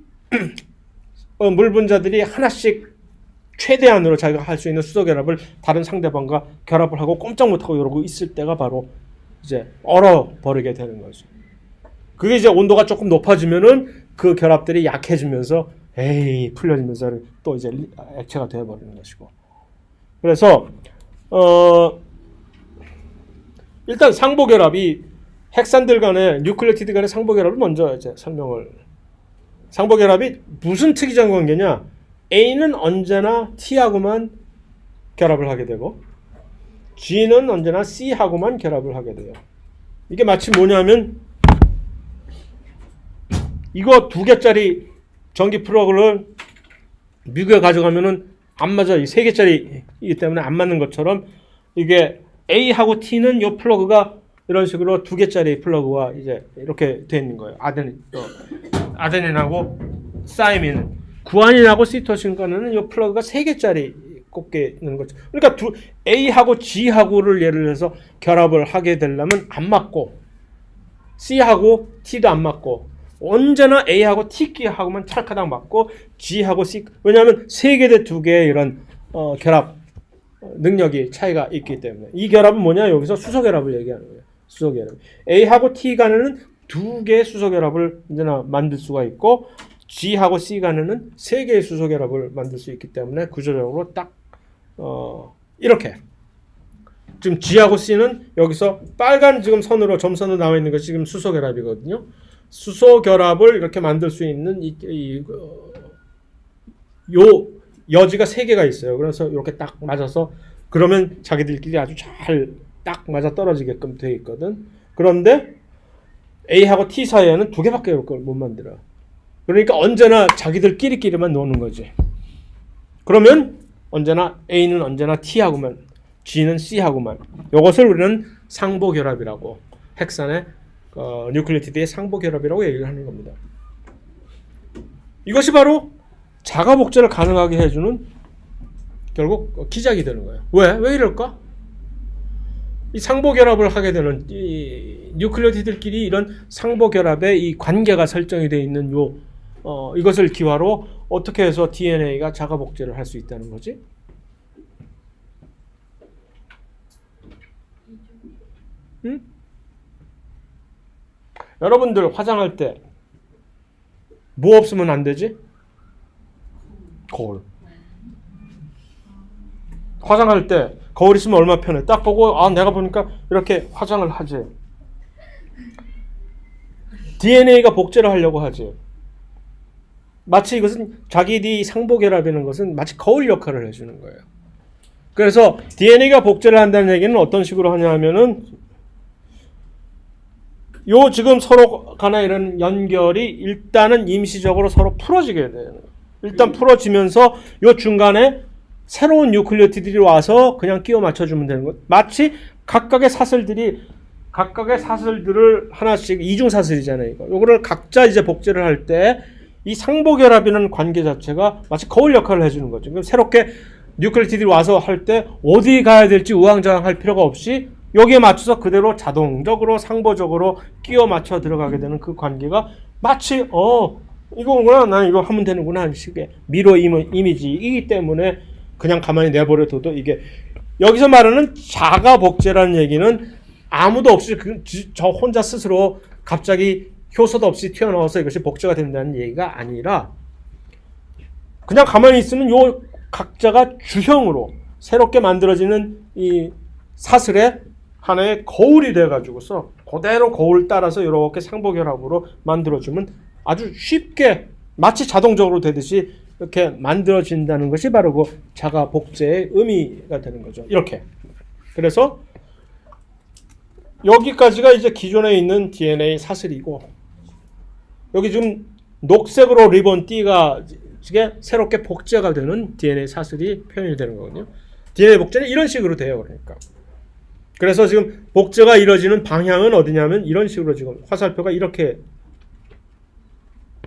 물 분자들이 하나씩 최대한으로 자기가 할 수 있는 수소 결합을 다른 상대방과 결합을 하고 꼼짝 못하고 이러고 있을 때가 바로 이제 얼어버리게 되는 거죠. 그게 이제 온도가 조금 높아지면은 그 결합들이 약해지면서 풀려지면서 또 이제 액체가 되어버리는 것이고. 그래서 일단 상보결합이 핵산들 간의 뉴클리오티드 간의 상보결합을 먼저 이제 설명을. 상보결합이 무슨 특이한 관계냐? A는 언제나 T하고만 결합을 하게 되고 G는 언제나 C하고만 결합을 하게 돼요. 이게 마치 뭐냐면 이거 2개짜리 전기 플러그를 미국에 가져가면은 안 맞아. 이 3개짜리이기 때문에 안 맞는 것처럼 이게 A하고 T는 이 플러그가 이런 식으로 2개짜리 플러그와 이제 이렇게 돼 있는 거예요. 아데닌하고 사이민, 구아닌하고 시토신 간에는 이 플러그가 3개짜리 꼽게 있는 거죠. 그러니까 A하고 G하고를 예를 들어서 결합을 하게 되려면 안 맞고 C하고 T도 안 맞고 언제나 A하고 T끼하고만 찰카당 맞고 G하고 C, 왜냐하면 3개 대 2개의 이런 결합 능력이 차이가 있기 때문에. 이 결합은 뭐냐? 여기서 수소결합을 얘기하는 거예요. 수소결합. A하고 T 간에는 2개의 수소결합을 언제나 만들 수가 있고 G하고 C 간에는 3개의 수소결합을 만들 수 있기 때문에 구조적으로 딱 이렇게 지금 G하고 C는 여기서 빨간 지금 선으로 점선으로 나와 있는 것이 지금 수소결합이거든요. 수소결합을 이렇게 만들 수 있는 요 여지가 3개가 있어요. 그래서 이렇게 딱 맞아서 그러면 자기들끼리 아주 잘 딱 맞아 떨어지게끔 되어 있거든. 그런데 A하고 T 사이에는 2개밖에 못 만들어. 그러니까 언제나 자기들끼리만 노는 거지. 그러면 언제나 A는 언제나 T하고만, G는 C하고만. 이것을 우리는 상보결합이라고, 핵산의 뉴클리오티드의 상보결합이라고 얘기를 하는 겁니다. 이것이 바로 자가 복제를 가능하게 해주는 결국 기작이 되는 거예요. 왜 이럴까? 이 상보결합을 하게 되는 이 뉴클리오티드들끼리 이런 상보결합의 이 관계가 설정이 되어 있는 이것을 기화로 어떻게 해서 DNA가 자가 복제를 할 수 있다는 거지? 응? 여러분들 화장할 때 뭐 없으면 안 되지? 거울. 화장할 때 거울 있으면 얼마나 편해. 딱 보고 내가 보니까 이렇게 화장을 하지. DNA가 복제를 하려고 하지. 마치 이것은 자기들이 상보결합이라는 것은 마치 거울 역할을 해주는 거예요. 그래서 DNA가 복제를 한다는 얘기는 어떤 식으로 하냐 하면은 지금 서로 간에 이런 연결이 일단은 임시적으로 서로 풀어지게 되는 거예요. 일단 풀어지면서 중간에 새로운 뉴클리오티드들이 와서 그냥 끼워 맞춰주면 되는 것. 마치 각각의 사슬들을 하나씩 이중사슬이잖아요. 요거를 각자 이제 복제를 할 때 이 상보결합이라는 관계 자체가 마치 거울 역할을 해주는 거죠. 그럼 새롭게 뉴클리오티드들이 와서 할 때 어디 가야 될지 우왕좌왕할 필요가 없이 여기에 맞춰서 그대로 자동적으로 상보적으로 끼워 맞춰 들어가게 되는 그 관계가 마치 이거구나, 난 이거 하면 되는구나 하는 식의 미러 이미지이기 때문에 그냥 가만히 내버려둬도 이게 여기서 말하는 자가 복제라는 얘기는 아무도 없이 저 혼자 스스로 갑자기 효소도 없이 튀어나와서 이것이 복제가 된다는 얘기가 아니라 그냥 가만히 있으면 요 각자가 주형으로 새롭게 만들어지는 이 사슬의 하나의 거울이 돼가지고서 그대로 거울 따라서 이렇게 상보결합으로 만들어주면 아주 쉽게 마치 자동적으로 되듯이 이렇게 만들어진다는 것이 바로 그 자가 복제의 의미가 되는 거죠. 이렇게. 그래서 여기까지가 이제 기존에 있는 DNA 사슬이고 여기 지금 녹색으로 리본 띠가 이게 새롭게 복제가 되는 DNA 사슬이 표현이 되는 거거든요. DNA 복제는 이런 식으로 돼요. 그러니까. 그래서 지금 복제가 이루어지는 방향은 어디냐면 이런 식으로 지금 화살표가 이렇게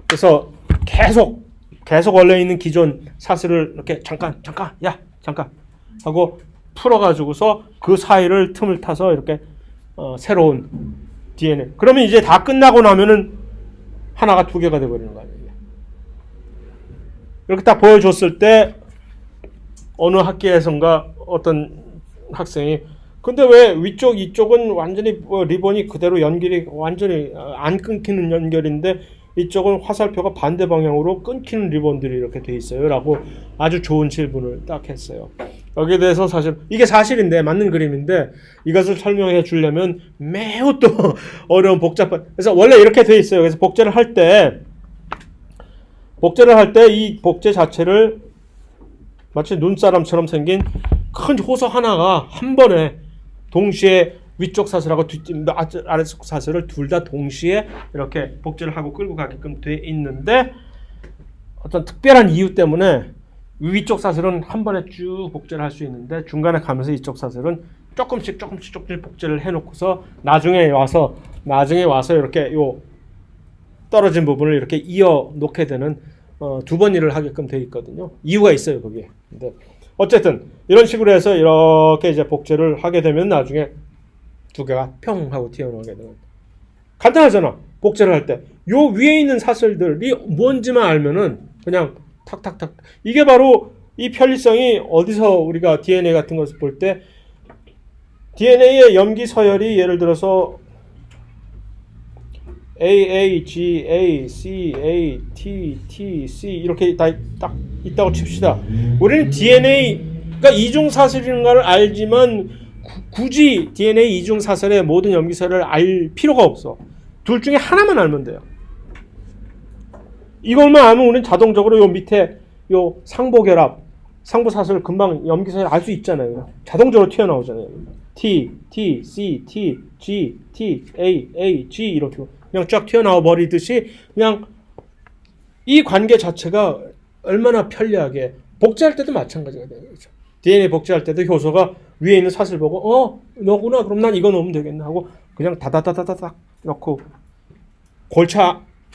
그래서 계속 원래 있는 기존 사슬을 이렇게 잠깐 하고 풀어가지고서 그 사이를 틈을 타서 이렇게 새로운 DNA. 그러면 이제 다 끝나고 나면은 하나가 두 개가 돼버리는 거 아니에요. 이렇게 딱 보여줬을 때 어느 학교에선가 어떤 학생이 근데 왜 이쪽은 완전히 리본이 그대로 연결이 완전히 안 끊기는 연결인데 이쪽은 화살표가 반대 방향으로 끊기는 리본들이 이렇게 돼 있어요 라고 아주 좋은 질문을 딱 했어요. 여기에 대해서 사실 이게 사실인데 맞는 그림인데 이것을 설명해 주려면 매우 또 어려운 복잡한 그래서 원래 이렇게 돼 있어요. 그래서 복제를 할 때 이 복제 자체를 마치 눈사람처럼 생긴 큰 호소 하나가 한 번에 동시에 위쪽 사슬하고 아래쪽 사슬을 둘 다 동시에 이렇게 복제를 하고 끌고 가게끔 돼 있는데 어떤 특별한 이유 때문에 위쪽 사슬은 한 번에 쭉 복제를 할 수 있는데 중간에 가면서 이쪽 사슬은 조금씩 복제를 해놓고서 나중에 와서 이렇게 요 떨어진 부분을 이렇게 이어 놓게 되는 두 번 일을 하게끔 돼 있거든요. 이유가 있어요 거기에. 근데 어쨌든 이런 식으로 해서 이렇게 이제 복제를 하게 되면 나중에 두 개가 평 하고 튀어나오게 되는. 간단하잖아. 복제를 할 때 요 위에 있는 사슬들이 뭔지만 알면은 그냥 탁탁탁. 이게 바로 이 편리성이 어디서 우리가 DNA 같은 것을 볼 때 DNA의 염기 서열이 예를 들어서 A, G, A, C, A, T, T, C 이렇게 딱 있다고 칩시다. 우리는 DNA가 이중사슬인가를 알지만 굳이 DNA 이중사슬의 모든 염기서열을 알 필요가 없어. 둘 중에 하나만 알면 돼요. 이것만 알면 우리는 자동적으로 요 밑에 요 상보결합, 상보사슬 금방 염기서열 알 수 있잖아요. 자동적으로 튀어나오잖아요. T, T, C, T, G, T, A, A, G 이렇게 그냥 쫙 튀어나와 버리듯이 그냥 이 관계 자체가 얼마나 편리하게 복제할 때도 마찬가지가 되는 거죠. DNA 복제할 때도 효소가 위에 있는 삿을 보고 너구나 그럼 난 이거 넣으면 되겠나 하고 그냥 다다다다닥 넣고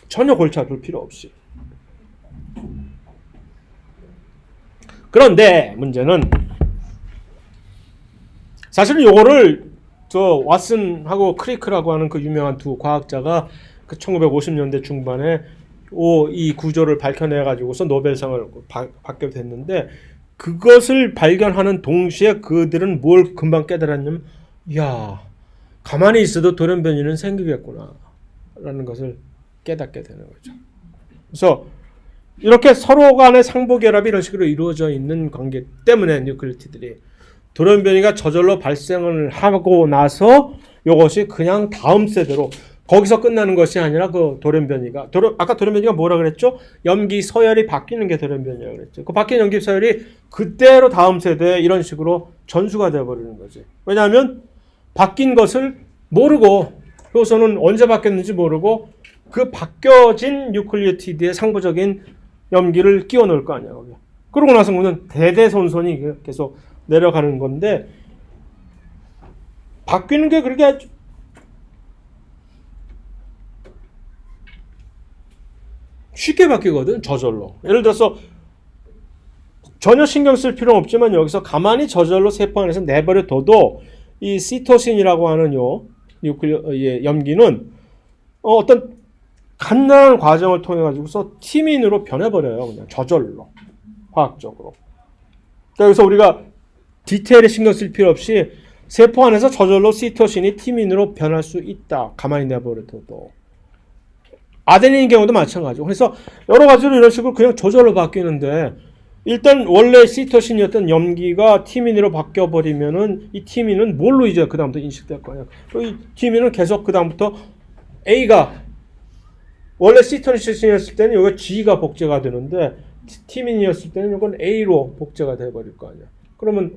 전혀 골차 둘 필요 없이. 그런데 문제는 사실은 요거를 저 왓슨하고 크리크라고 하는 그 유명한 두 과학자가 그 1950년대 중반에 이 구조를 밝혀내 가지고서 노벨상을 받게 됐는데 그것을 발견하는 동시에 그들은 뭘 금방 깨달았냐면 야 가만히 있어도 돌연변이는 생기겠구나 라는 것을 깨닫게 되는 거죠. 그래서 이렇게 서로 간의 상보결합이 이런 식으로 이루어져 있는 관계 때문에 뉴클리티들이 돌연변이가 저절로 발생을 하고 나서 이것이 그냥 다음 세대로 거기서 끝나는 것이 아니라 그 돌연변이가 아까 돌연변이가 뭐라 그랬죠? 염기 서열이 바뀌는 게 돌연변이라고 그랬죠. 그 바뀐 염기 서열이 그대로 다음 세대에 이런 식으로 전수가 되어버리는 거지. 왜냐하면 바뀐 것을 모르고 효소는 언제 바뀌었는지 모르고 그 바뀌어진 뉴클리오티드의 상부적인 염기를 끼워 넣을 거 아니야. 거기. 그러고 나서 그는 대대손손이 계속 내려가는 건데 바뀌는 게 그렇게 아주 쉽게 바뀌거든. 저절로. 예를 들어서 전혀 신경 쓸 필요는 없지만 여기서 가만히 저절로 세포 안에서 내버려 둬도 이 시토신이라고 하는 염기는 어떤 간단한 과정을 통해 가지고서 티민으로 변해버려요. 그냥 저절로. 화학적으로. 그래서 우리가 디테일에 신경 쓸 필요 없이 세포 안에서 저절로 시토신이 티민으로 변할 수 있다. 가만히 내버려 둬도. 아데닌의 경우도 마찬가지고. 그래서 여러 가지로 이런 식으로 그냥 저절로 바뀌는데 일단 원래 시토신이었던 염기가 티민으로 바뀌어버리면은 이 티민은 뭘로 이제 그 다음부터 인식될 거예요. 이 티민은 계속 그 다음부터 A가 원래 시토신이었을 때는 여기가 G가 복제가 되는데 티민이었을 때는 이건 A로 복제가 돼버릴 거 아니야. 그러면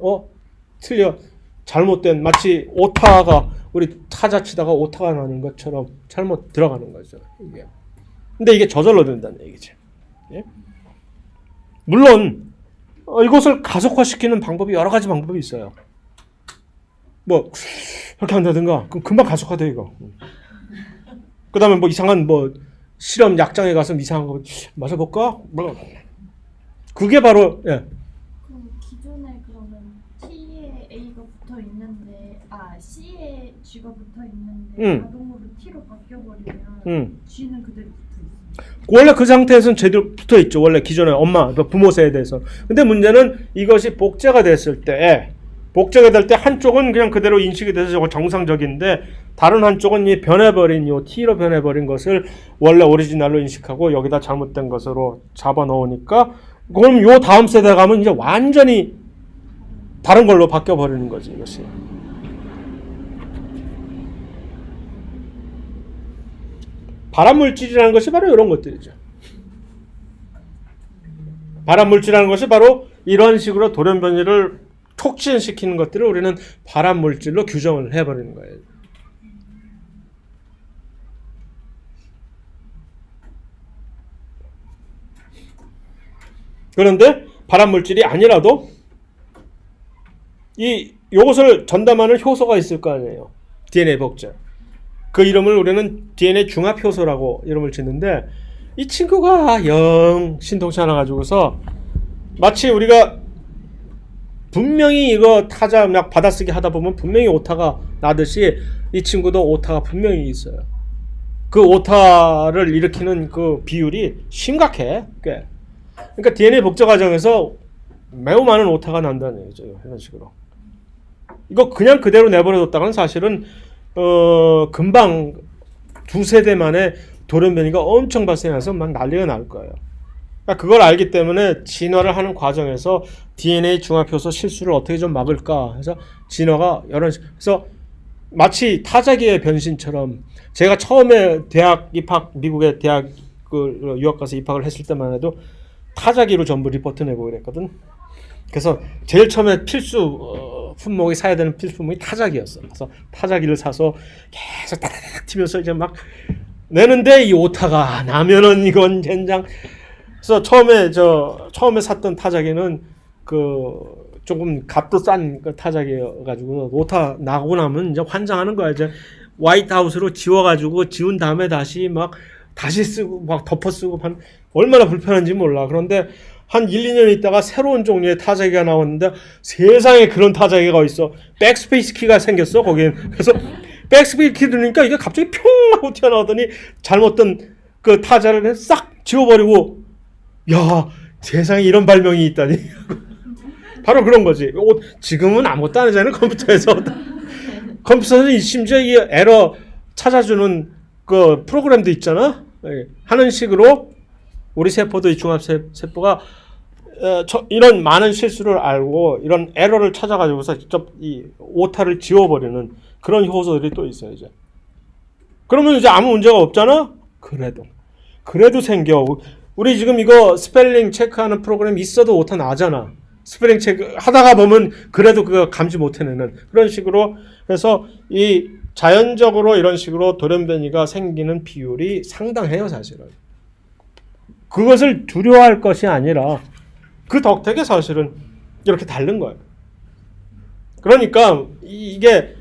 틀려. 잘못된 마치 오타가 우리 타자 치다가 오타가 나는 것처럼 잘못 들어가는 거죠. 이게. 근데 이게 저절로 된다는 얘기죠. 예? 물론 이것을 가속화시키는 방법이 여러 가지 방법이 있어요. 뭐 이렇게 한다든가 그럼 금방 가속화돼 이거. 그다음에 뭐 이상한 뭐 실험 약장에 가서 이상한 거 맞아볼까? 뭐 그게 바로 예. 그럼 기존에 그러면 T에 A가 붙어 있는데 C에 G가 붙어 있는데 자동으로 T로 바뀌어버리면 G는 그대로 붙어 있어요. 원래 그 상태에서는 제대로 붙어 있죠. 원래 기존에 엄마, 부모 세대에서. 근데 문제는 이것이 복제가 됐을 때, 복제가 될 때 한쪽은 그냥 그대로 인식이 돼서 저거 정상적인데 다른 한쪽은 이 변해버린 T로 변해버린 것을 원래 오리지널로 인식하고 여기다 잘못된 것으로 잡아넣으니까 그럼 요 다음 세대 가면 이제 완전히 다른 걸로 바뀌어버리는 거지 이것이. 발암물질이라는 것이 바로 이런 것들이죠. 발암물질이라는 것이 바로 이런 식으로 돌연변이를 촉진시키는 것들을 우리는 발암물질로 규정을 해버리는 거예요. 그런데 발암물질이 아니라도 요것을 전담하는 효소가 있을 거 아니에요. DNA 복제. 그 이름을 우리는 DNA 중합효소라고 이름을 짓는데 이 친구가 영 신통치 않아 가지고서 마치 우리가 분명히 이거 타자 막 받아쓰기 하다 보면 분명히 오타가 나듯이 이 친구도 오타가 분명히 있어요. 그 오타를 일으키는 그 비율이 심각해. 꽤. 그러니까 DNA 복제 과정에서 매우 많은 오타가 난다는 얘기죠. 이런 식으로. 이거 그냥 그대로 내버려뒀다가는 사실은 금방 두세대 만에 돌연변이가 엄청 발생해서 막 난리가 날 거예요. 그러니까 그걸 알기 때문에 진화를 하는 과정에서 DNA 중합효소 실수를 어떻게 좀 막을까 해서 진화가 여러 그래서 마치 타자기의 변신처럼 제가 처음에 대학 입학 미국의 대학 그 유학 가서 입학을 했을 때만 해도 타자기로 전부 리포트 내고 그랬거든. 그래서 제일 처음에 필수 품목이 사야 되는 필수 품목이 타자기였어. 그래서 타자기를 사서 계속 따다닥 튀면서 이제 막 내는데 이 오타가 나면은 이건 젠장. 그래서 처음에 샀던 타자기는 좀 조금 값도 싼 타자기여가지고 오타 나고 나면 이제 환장하는 거야. 이제 화이트하우스로 지워가지고 지운 다음에 다시 쓰고 막 덮어 쓰고 얼마나 불편한지 몰라. 그런데 한 1, 2년 있다가 새로운 종류의 타자기가 나왔는데 세상에 그런 타자기가 있어. 백스페이스 키가 생겼어 거기엔. 그래서 백스페이스 키 누르니까 이게 갑자기 평 하고 튀어나오더니 잘못된 그 타자를 싹 지워버리고, 야 세상에 이런 발명이 있다니. 바로 그런 거지. 지금은 아무것도 안 하잖아요 컴퓨터에서. 컴퓨터에서 심지어 이 에러 찾아주는 그 프로그램도 있잖아. 하는 식으로 우리 세포도 이 중합 세포가 이런 많은 실수를 알고 이런 에러를 찾아가지고서 직접 이 오타를 지워버리는 그런 효소들이 또 있어요. 이제 그러면 이제 아무 문제가 없잖아. 그래도 생겨. 우리 지금 이거 스펠링 체크하는 프로그램 있어도 오타 나잖아. 스펠링 체크 하다가 보면 그래도 그거 감지 못해내는 그런 식으로. 그래서 이 자연적으로 이런 식으로 돌연변이가 생기는 비율이 상당해요 사실은. 그것을 두려워할 것이 아니라 그 덕택에 사실은 이렇게 다른 거예요. 그러니까 이게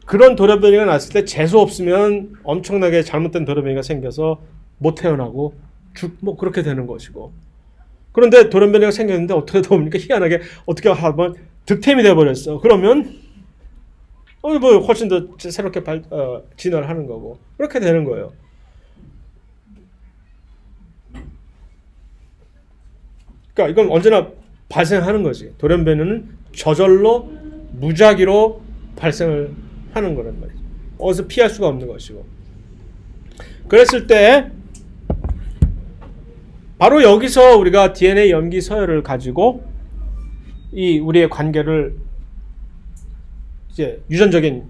그런 돌연변이가 났을 때 재수 없으면 엄청나게 잘못된 돌연변이가 생겨서 못 태어나고 뭐 그렇게 되는 것이고, 그런데 돌연변이가 생겼는데 어떻게 됩니까? 희한하게 어떻게 하면 득템이 돼버렸어. 그러면 뭐 훨씬 더 새롭게 진화를 하는 거고 그렇게 되는 거예요. 그러니까 이건 언제나 발생하는 거지. 돌연변이는 저절로 무작위로 발생을 하는 거란 말이죠. 어디서 피할 수가 없는 것이고. 그랬을 때 바로 여기서 우리가 DNA 염기 서열을 가지고 이 우리의 관계를 이제 유전적인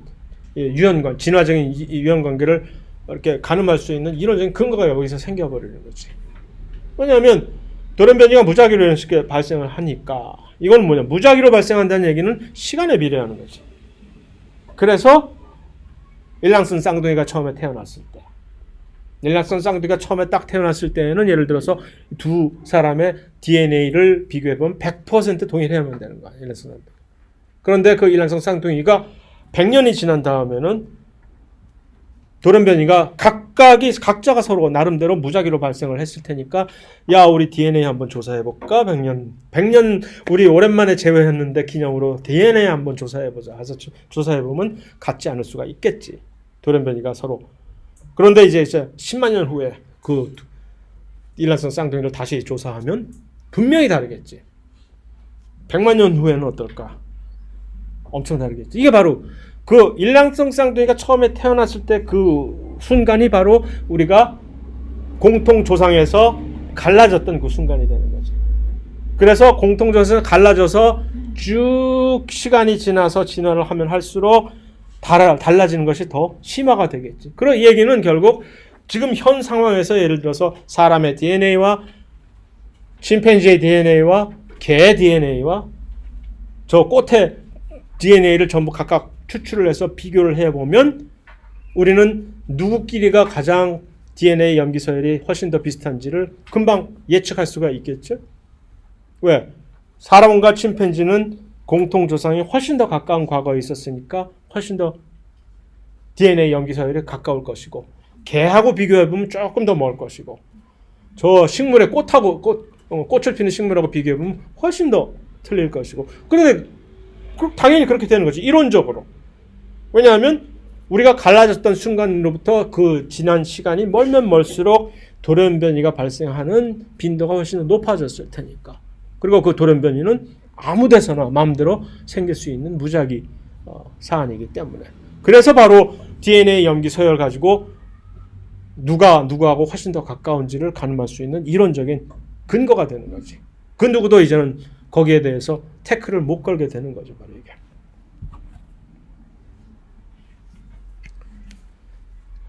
유연관, 진화적인 유연 관계를 이렇게 가늠할 수 있는 이론적인 근거가 여기서 생겨버리는 거지. 왜냐하면 돌연변이가 무작위로 이런 식의 발생을 하니까, 이건 뭐냐, 무작위로 발생한다는 얘기는 시간에 비례하는 거지. 그래서 일랑성 쌍둥이가 처음에 태어났을 때, 일랑성 쌍둥이가 처음에 딱 태어났을 때는 예를 들어서 두 사람의 DNA를 비교해보면 100% 동일해야만 되는 거야. 일랑성 쌍둥이. 그런데 그 일랑성 쌍둥이가 100년이 지난 다음에는 돌연변이가 각자가 서로 나름대로 무작위로 발생을 했을 테니까, 야 우리 DNA 한번 조사해볼까? 100년 우리 오랜만에 재회했는데 기념으로 DNA 한번 조사해보자 해서 조사해보면 같지 않을 수가 있겠지. 돌연변이가 서로. 그런데 이제 10만 년 후에 그 일란성 쌍둥이를 다시 조사하면 분명히 다르겠지. 100만 년 후에는 어떨까? 엄청 다르겠지. 이게 바로 그 일란성 쌍둥이가 처음에 태어났을 때 그 순간이 바로 우리가 공통 조상에서 갈라졌던 그 순간이 되는 거지. 그래서 공통 조상에서 갈라져서 쭉 시간이 지나서 진화를 하면 할수록 달라지는 것이 더 심화가 되겠지. 그런 이 얘기는 결국 지금 현 상황에서 예를 들어서 사람의 DNA와 침팬지의 DNA와 개 DNA와 저 꽃의 DNA를 전부 각각 추출을 해서 비교를 해보면 우리는 누구끼리가 가장 DNA 염기 서열이 훨씬 더 비슷한지를 금방 예측할 수가 있겠죠. 왜? 사람과 침팬지는 공통 조상이 훨씬 더 가까운 과거에 있었으니까 훨씬 더 DNA 염기 서열이 가까울 것이고, 개하고 비교해보면 조금 더 멀 것이고, 저 식물의 꽃을 피는 식물하고 비교해보면 훨씬 더 틀릴 것이고. 그런데 당연히 그렇게 되는 거지, 이론적으로. 왜냐하면 우리가 갈라졌던 순간으로부터 그 지난 시간이 멀면 멀수록 돌연변이가 발생하는 빈도가 훨씬 더 높아졌을 테니까. 그리고 그 돌연변이는 아무 데서나 마음대로 생길 수 있는 무작위 사안이기 때문에. 그래서 바로 DNA 염기 서열 가지고 누가 누구하고 훨씬 더 가까운지를 가늠할 수 있는 이론적인 근거가 되는 거지. 그 누구도 이제는 거기에 대해서 태클을 못 걸게 되는 거죠, 바로 이게.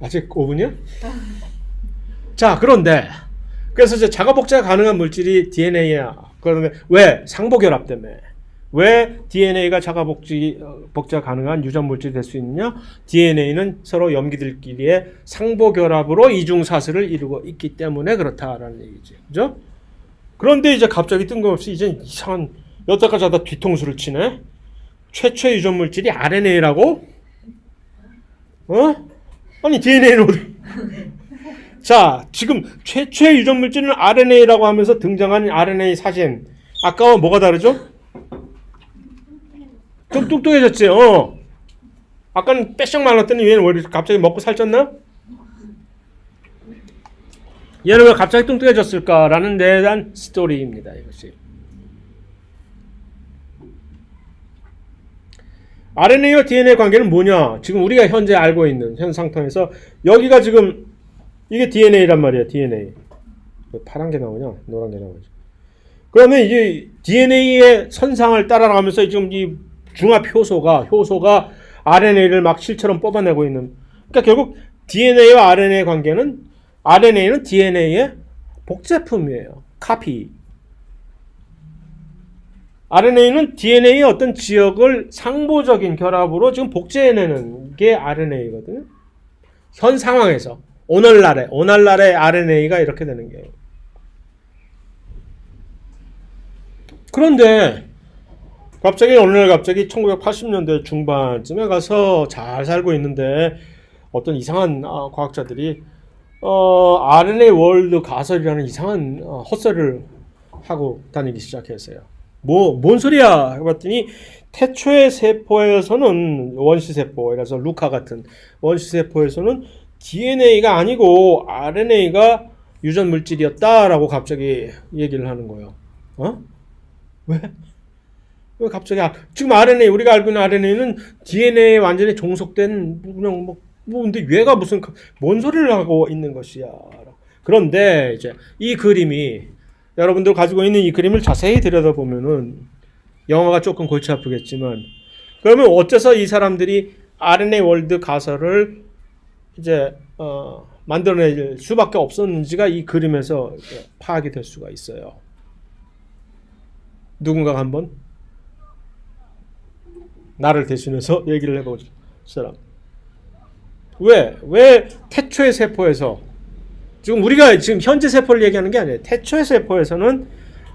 아직 5분이요? 자, 그런데 그래서 이제 자가 복제가 가능한 물질이 DNA야. 그러면 왜? 상보결합 때문에. 왜 DNA가 자가 복제가 가능한 유전 물질이 될 수 있느냐? DNA는 서로 염기들끼리의 상보결합으로 이중사슬을 이루고 있기 때문에 그렇다라는 얘기지. 그죠? 그런데 이제 갑자기 뜬금없이 이제 이상한 여태까지 하다 뒤통수를 치네. 최초의 유전 물질이 RNA라고? 어? 아니 DNA는 어디? 자, 지금 최초의 유전 물질은 RNA라고 하면서 등장한 RNA 사진. 아까와 뭐가 다르죠? 좀 뚱뚱해졌지. 아까는 빼싹 말랐더니 얘는 왜 갑자기 먹고 살쪘나? 얘는 왜 갑자기 뚱뚱해졌을까라는 데 대한 스토리입니다. 이것이. RNA와 DNA 관계는 뭐냐? 지금 우리가 현재 알고 있는 현 상태에서 여기가 지금 이게 DNA란 말이야. DNA. 왜 파란 게 나오냐? 노란 게 나오지. 그러면 이제 DNA의 선상을 따라가면서 지금 이 중합 효소가 RNA를 막 실처럼 뽑아내고 있는. 그러니까 결국 DNA와 RNA 관계는 RNA는 DNA의 복제품이에요. 카피. RNA는 DNA의 어떤 지역을 상보적인 결합으로 지금 복제해내는 게 RNA거든요. 현 상황에서 오늘날의 RNA가 이렇게 되는 거예요. 그런데 어느 날 갑자기 1980년대 중반쯤에 가서 잘 살고 있는데 어떤 이상한 과학자들이 RNA 월드 가설이라는 이상한 헛소리를 하고 다니기 시작했어요. 뭔 소리야? 해봤더니 태초의 세포에서는 원시세포라서 루카 같은 원시세포에서는 DNA가 아니고 RNA가 유전 물질이었다라고 갑자기 얘기를 하는 거예요. 왜? 왜 갑자기 지금 RNA 우리가 알고 있는 RNA는 DNA에 완전히 종속된 그냥 근데 얘가 뭔 소리를 하고 있는 것이야. 그런데 이제 이 그림이 여러분들 가지고 있는 이 그림을 자세히 들여다보면은 영화가 조금 골치 아프겠지만 그러면 어째서 이 사람들이 RNA 월드 가설을 이제 만들어낼 수밖에 없었는지가 이 그림에서 파악이 될 수가 있어요. 누군가가 한번 나를 대신해서 얘기를 해보죠. 사람. 왜 태초의 세포에서 지금 우리가 지금 현재 세포를 얘기하는 게 아니에요. 태초의 세포에서는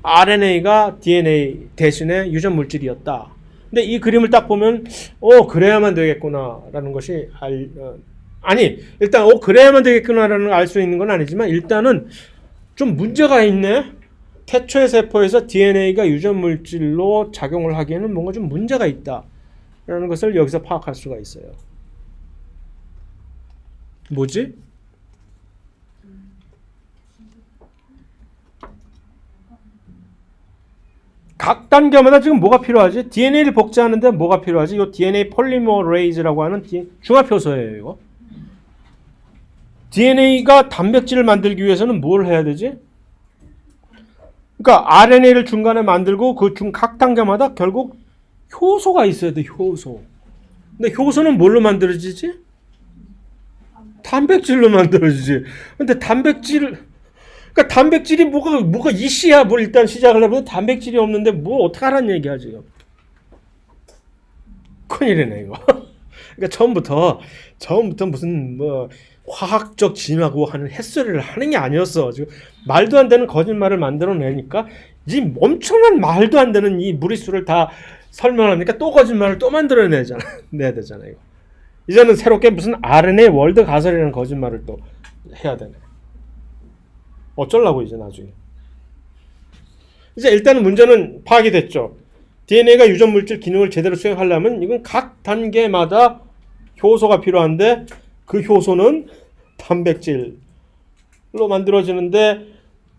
RNA가 DNA 대신에 유전 물질이었다. 근데 이 그림을 딱 보면 그래야만 되겠구나라는 것이 일단 그래야만 되겠구나라는 걸 알 수 있는 건 아니지만 일단은 좀 문제가 있네. 태초의 세포에서 DNA가 유전 물질로 작용을 하기에는 뭔가 좀 문제가 있다라는 것을 여기서 파악할 수가 있어요. 뭐지? 각 단계마다 지금 뭐가 필요하지? DNA를 복제하는데 뭐가 필요하지? 이 DNA 폴리머레이즈라고 하는 중합효소예요. 이거. DNA가 단백질을 만들기 위해서는 뭘 해야 되지? 그러니까 RNA를 중간에 만들고 그 각 단계마다 결국 효소가 있어야 돼. 효소. 근데 효소는 뭘로 만들어지지? 단백질로 만들어지지. 근데 그러니까 단백질이 뭐가 이씨야. 일단 시작을 해보면 단백질이 없는데 어떡하라는 얘기야 지금. 큰일이네 이거. 그러니까 처음부터 무슨 화학적 진화고 하는 햇소리를 하는 게 아니었어. 지금 말도 안 되는 거짓말을 만들어내니까 이 엄청난 말도 안 되는 이 무리수를 다 설명하니까 또 거짓말을 또 만들어내야 되잖아 이거. 이제는 새롭게 무슨 RNA 월드 가설이라는 거짓말을 또 해야 되네. 어쩌려고 이제 나중에. 이제 일단은 문제는 파악이 됐죠. DNA가 유전 물질 기능을 제대로 수행하려면 이건 각 단계마다 효소가 필요한데 그 효소는 단백질로 만들어지는데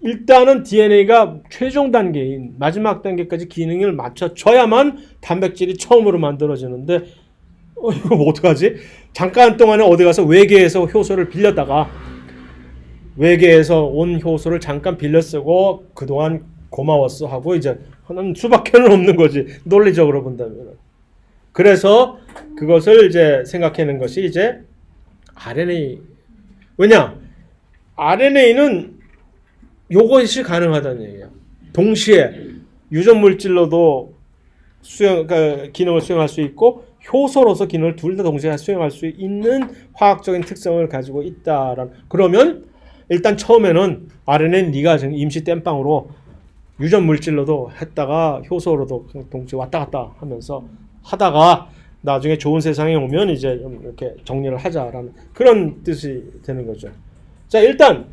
일단은 DNA가 최종 단계인 마지막 단계까지 기능을 맞춰줘야만 단백질이 처음으로 만들어지는데 이거 어떡하지? 잠깐 동안에 어디 가서 외계에서 효소를 빌렸다가 외계에서 온 효소를 잠깐 빌려 쓰고 그동안 고마웠어 하고 이제 하는 수밖에 없는 거지. 논리적으로 본다면. 그래서 그것을 이제 생각하는 것이 이제 RNA. 왜냐? RNA는 요것이 가능하다는 얘기예요. 동시에 유전 물질로도 기능을 수행할 수 있고 효소로서 기능을 둘 다 동시에 수행할 수 있는 화학적인 특성을 가지고 있다라는. 그러면 일단 처음에는 RNA는 네가 임시 땜빵으로 유전 물질로도 했다가 효소로도 동시에 왔다 갔다 하면서 하다가 나중에 좋은 세상에 오면 이제 좀 이렇게 정리를 하자라는 그런 뜻이 되는 거죠. 자, 일단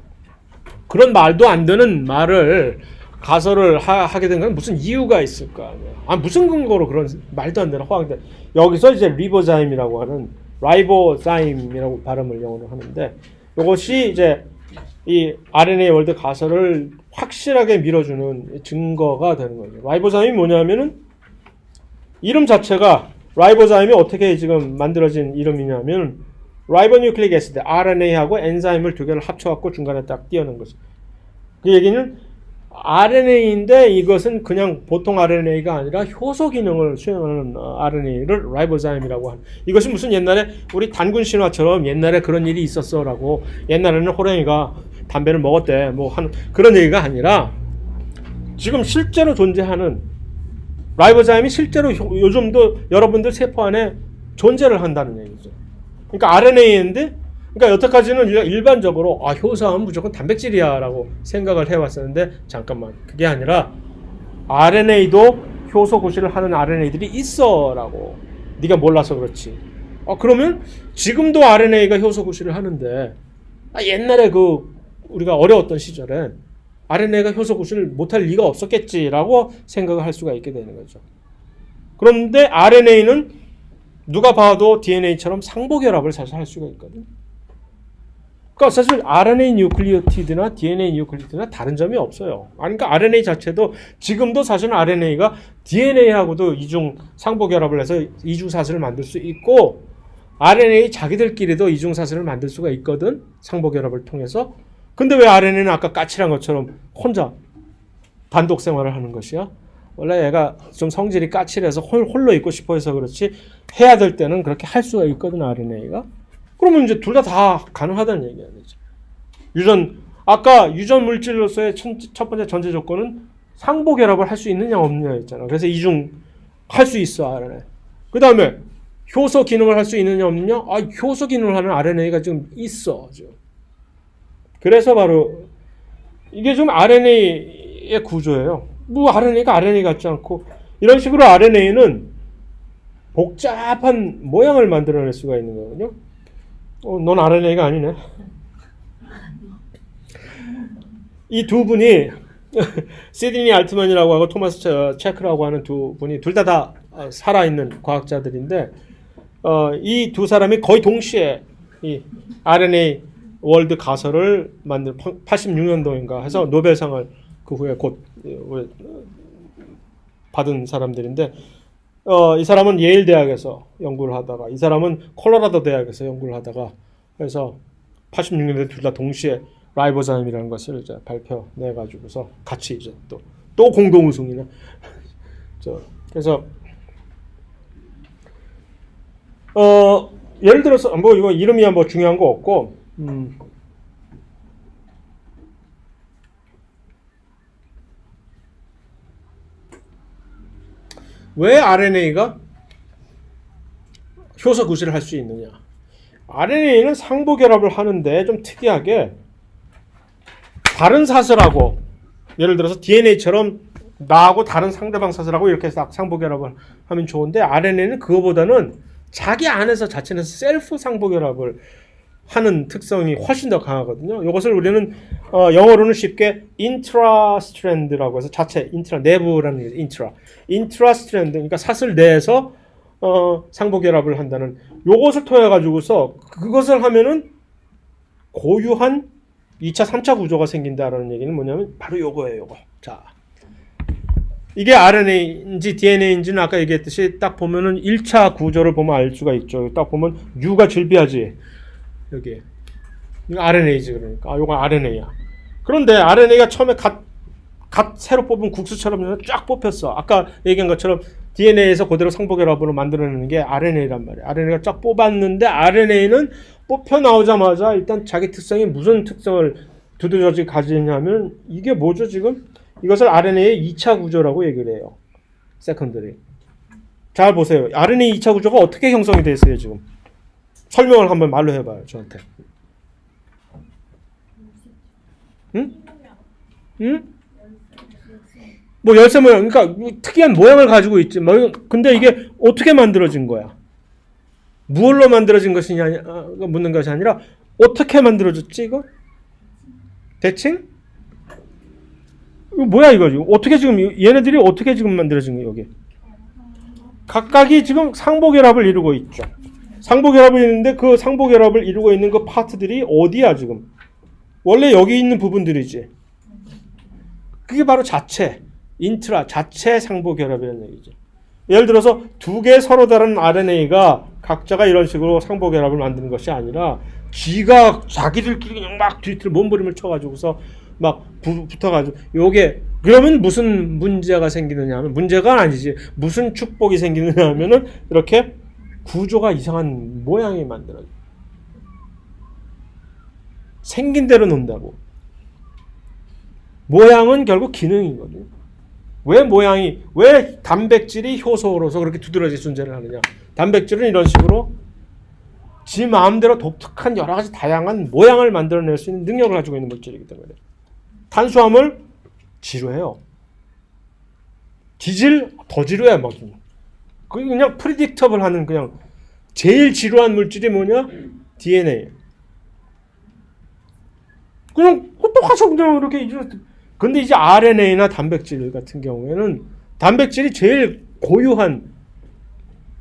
그런 말도 안 되는 말을 가설을 하게 된 건 무슨 이유가 있을 거 아니에요. 아, 무슨 근거로 그런 말도 안 되는 화학인데 여기서 이제 리보자임이라고 하는 라이보자임이라고 발음을 영어로 하는데 이것이 이제 이 RNA 월드 가설을 확실하게 밀어주는 증거가 되는 거죠. 라이보자임이 뭐냐면은 이름 자체가 라이보자임이 어떻게 지금 만들어진 이름이냐면 라이보뉴클릭 애시드 RNA하고 엔자임을 두 개를 합쳐갖고 중간에 딱 띄어놓은 거죠. 그 얘기는 RNA인데 이것은 그냥 보통 RNA가 아니라 효소 기능을 수행하는 RNA를 라이보자임이라고 하는. 이것이 무슨 옛날에 우리 단군 신화처럼 옛날에 그런 일이 있었어라고 옛날에는 호랑이가 담배를 먹었대 뭐 하는 그런 얘기가 아니라 지금 실제로 존재하는 라이보자임이 실제로 요즘도 여러분들 세포 안에 존재를 한다는 얘기죠. 그러니까 RNA인데 그러니까 여태까지는 일반적으로 효소하면 무조건 단백질이야라고 생각을 해왔었는데 잠깐만 그게 아니라 RNA도 효소 구실을 하는 RNA들이 있어라고 네가 몰라서 그렇지. 그러면 지금도 RNA가 효소 구실을 하는데 옛날에 그 우리가 어려웠던 시절에 RNA가 효소 구실을 못할 리가 없었겠지라고 생각을 할 수가 있게 되는 거죠. 그런데 RNA는 누가 봐도 DNA처럼 상보결합을 사실 할 수가 있거든. 그러니까 사실 RNA 뉴클리오티드나 DNA 뉴클리오티드나 다른 점이 없어요. 그러니까 RNA 자체도 지금도 사실은 RNA가 DNA하고도 이중 상보결합을 해서 이중사슬을 만들 수 있고 RNA 자기들끼리도 이중사슬을 만들 수가 있거든. 상보결합을 통해서. 근데 왜 RNA는 아까 까칠한 것처럼 혼자 단독 생활을 하는 것이야? 원래 얘가 좀 성질이 까칠해서 홀로 있고 싶어 해서 그렇지 해야 될 때는 그렇게 할 수가 있거든 RNA가. 그러면 이제 둘 다 가능하다는 얘기야. 아까 유전 물질로서의 첫 번째 전제 조건은 상보 결합을 할 수 있느냐 없느냐 했잖아. 그래서 이중 할 수 있어 RNA. 그 다음에 효소 기능을 할 수 있느냐 없느냐? 효소 기능을 하는 RNA가 지금 있어. 지금. 그래서 바로 이게 좀 RNA의 구조예요. 뭐 RNA가 RNA 같지 않고 이런 식으로 RNA는 복잡한 모양을 만들어낼 수가 있는 거거든요. 넌 RNA가 아니네. 이 두 분이 시드니 알트만이라고 하고 토마스 체크라고 하는 두 분이 둘 다 살아있는 과학자들인데 이 두 사람이 거의 동시에 이 RNA 월드 가설을 만든 86년도인가 해서 노벨상을 그 후에 곧 받은 사람들인데 이 사람은 예일 대학에서 연구를 하다가 이 사람은 콜로라도 대학에서 연구를 하다가 그래서 86년도에 둘 다 동시에 라이보자임이라는 것을 이제 발표내 가지고서 같이 이제 또 공동 우승이네. 그래서 예를 들어서 뭐 이거 이름이야 뭐 중요한 거 없고 왜 RNA가 효소 구실을 할 수 있느냐? RNA는 상보 결합을 하는데 좀 특이하게 다른 사슬하고 예를 들어서 DNA처럼 나하고 다른 상대방 사슬하고 이렇게 딱 상보 결합을 하면 좋은데 RNA는 그거보다는 자기 안에서 자체는 셀프 상보 결합을 하는 특성이 훨씬 더 강하거든요. 이것을 우리는 영어로는 쉽게 인트라스트랜드라고 해서 자체 내부라는 얘기죠. 인트라스트랜드 그러니까 사슬 내에서 상보 결합을 한다는 요것을 통해 가지고서 그것을 하면은 고유한 2차, 3차 구조가 생긴다라는 얘기는 뭐냐면 바로 요거예요, 요거. 자. 이게 RNA인지 DNA인지는 아까 얘기했듯이 딱 보면은 1차 구조를 보면 알 수가 있죠. 딱 보면 U가 질비하지. 여기. 이거 RNA지 그러니까. 요거 RNA야. 그런데 RNA가 처음에 갓 새로 뽑은 국수처럼 쫙 뽑혔어. 아까 얘기한 것처럼 DNA에서 그대로 상보결합으로 만들어내는 게 RNA란 말이야. RNA가 쫙 뽑았는데 RNA는 뽑혀 나오자마자 일단 자기 특성이 무슨 특성을 두드러지게 가지냐면 이게 뭐죠 지금? 이것을 RNA의 2차 구조라고 얘기를 해요. 세컨더리. 잘 보세요. RNA 2차 구조가 어떻게 형성이 되어 있어요 지금? 설명을 한번 말로 해봐요 저한테. 응? 응? 뭐 열쇠 모양, 그러니까 뭐 특이한 모양을 가지고 있지. 뭐 근데 이게 어떻게 만들어진 거야? 무얼로 만들어진 것이냐 묻는 것이 아니라 어떻게 만들어졌지 이거? 대칭? 이거 뭐야 이거? 어떻게 지금 얘네들이 어떻게 지금 만들어진 거야 여기? 각각이 지금 상보결합을 이루고 있죠. 상보결합을 이루는데 그 상보결합을 이루고 있는 그 파트들이 어디야 지금? 원래 여기 있는 부분들이지. 그게 바로 자체, 인트라, 자체 상보결합이라는 얘기죠. 예를 들어서 두 개 서로 다른 RNA가 각자가 이런 식으로 상보결합을 만드는 것이 아니라 지가 자기들끼리 그냥 막 뒤틀 몸부림을 쳐가지고서 막 붙어가지고 요게 그러면 무슨 문제가 생기느냐 하면 문제가 아니지 무슨 축복이 생기느냐 하면은 이렇게 구조가 이상한 모양이 만들어져. 생긴 대로 논다고. 모양은 결국 기능이거든요. 왜 단백질이 효소로서 그렇게 두드러지 존재를 하느냐. 단백질은 이런 식으로 지 마음대로 독특한 여러 가지 다양한 모양을 만들어낼 수 있는 능력을 가지고 있는 물질이기 때문에. 탄수화물 지루해요. 지질 더 지루해 막. 그냥 프리딕터블 하는 그냥 제일 지루한 물질이 뭐냐? DNA. 그냥 똑같이 그냥 이렇게. 근데 이제 RNA나 단백질 같은 경우에는 단백질이 제일 고유한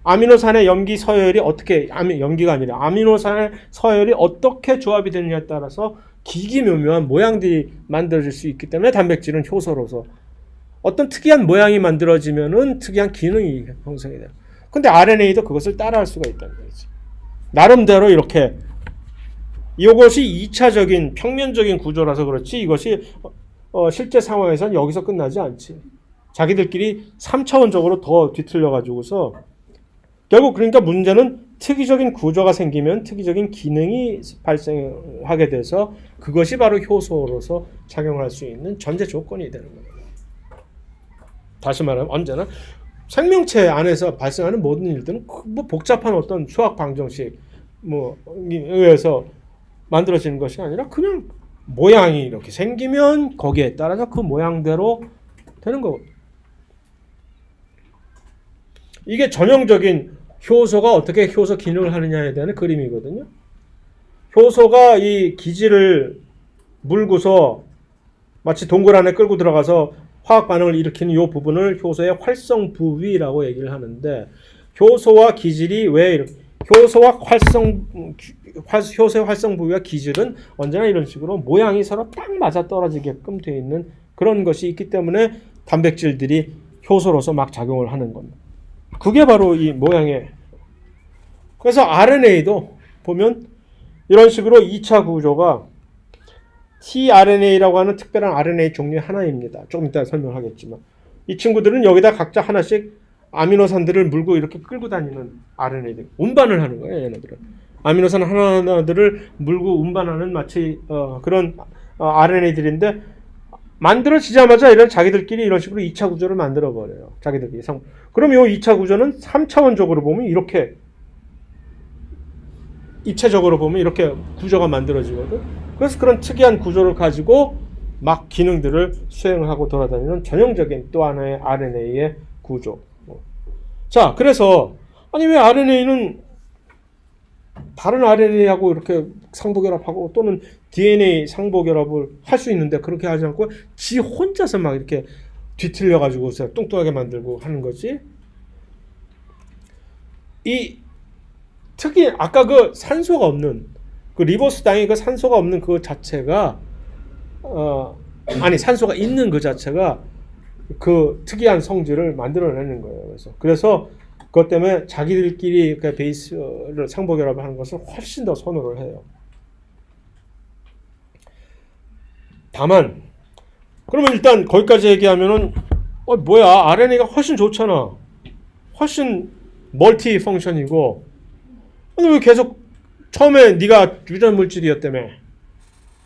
아미노산의 염기 서열이 어떻게 염기가 아니라 아미노산의 서열이 어떻게 조합이 되느냐에 따라서 기기묘묘한 모양들이 만들어질 수 있기 때문에 단백질은 효소로서 어떤 특이한 모양이 만들어지면은 특이한 기능이 형성이 돼요. 근데 RNA도 그것을 따라할 수가 있다는 거지. 나름대로 이렇게 이것이 2차적인 평면적인 구조라서 그렇지 이것이 실제 상황에서는 여기서 끝나지 않지. 자기들끼리 3차원적으로 더 뒤틀려 가지고서 결국 그러니까 문제는 특이적인 구조가 생기면 특이적인 기능이 발생하게 돼서 그것이 바로 효소로서 작용할 수 있는 전제 조건이 되는 거예요. 다시 말하면 언제나 생명체 안에서 발생하는 모든 일들은 뭐 복잡한 어떤 수학 방정식 뭐 의해서 만들어지는 것이 아니라 그냥 모양이 이렇게 생기면 거기에 따라서 그 모양대로 되는 거. 이게 전형적인 효소가 어떻게 효소 기능을 하느냐에 대한 그림이거든요. 효소가 이 기질을 물고서 마치 동굴 안에 끌고 들어가서 화학 반응을 일으키는 이 부분을 효소의 활성 부위라고 얘기를 하는데 효소와 기질이 왜 이렇게 효소의 활성 부위와 기질은 언제나 이런 식으로 모양이 서로 딱 맞아 떨어지게끔 되어 있는 그런 것이 있기 때문에 단백질들이 효소로서 막 작용을 하는 겁니다. 그게 바로 이 모양의. 그래서 RNA도 보면 이런 식으로 2차 구조가 tRNA라고 하는 특별한 RNA 종류의 하나입니다. 조금 이따 설명하겠지만 이 친구들은 여기다 각자 하나씩 아미노산들을 물고 이렇게 끌고 다니는 RNA들. 운반을 하는 거예요, 얘네들은. 아미노산 하나하나들을 물고 운반하는 마치 그런 RNA들인데 만들어지자마자 이런 자기들끼리 이런 식으로 2차 구조를 만들어 버려요. 자기들끼리. 그럼 이 2차 구조는 3차원적으로 보면 이렇게 입체적으로 보면 이렇게 구조가 만들어지거든. 그래서 그런 특이한 구조를 가지고 막 기능들을 수행하고 돌아다니는 전형적인 또 하나의 RNA의 구조. 자, 그래서 아니 왜 RNA는 다른 RNA하고 이렇게 상보결합하고 또는 DNA 상보결합을 할 수 있는데 그렇게 하지 않고 지 혼자서 막 이렇게 뒤틀려 가지고 뚱뚱하게 만들고 하는 거지. 이 특히 아까 그 산소가 없는 그 리보스당의 그 산소가 없는 그 자체가 아니 산소가 있는 그 자체가 그 특이한 성질을 만들어내는 거예요. 그래서 그것 때문에 자기들끼리 그 베이스를 상보결합을 하는 것을 훨씬 더 선호를 해요. 다만 그러면 일단 거기까지 얘기하면은 뭐야 RNA가 훨씬 좋잖아. 훨씬 멀티 펑션이고 근데 왜 계속 처음에 네가 유전 물질이었다며.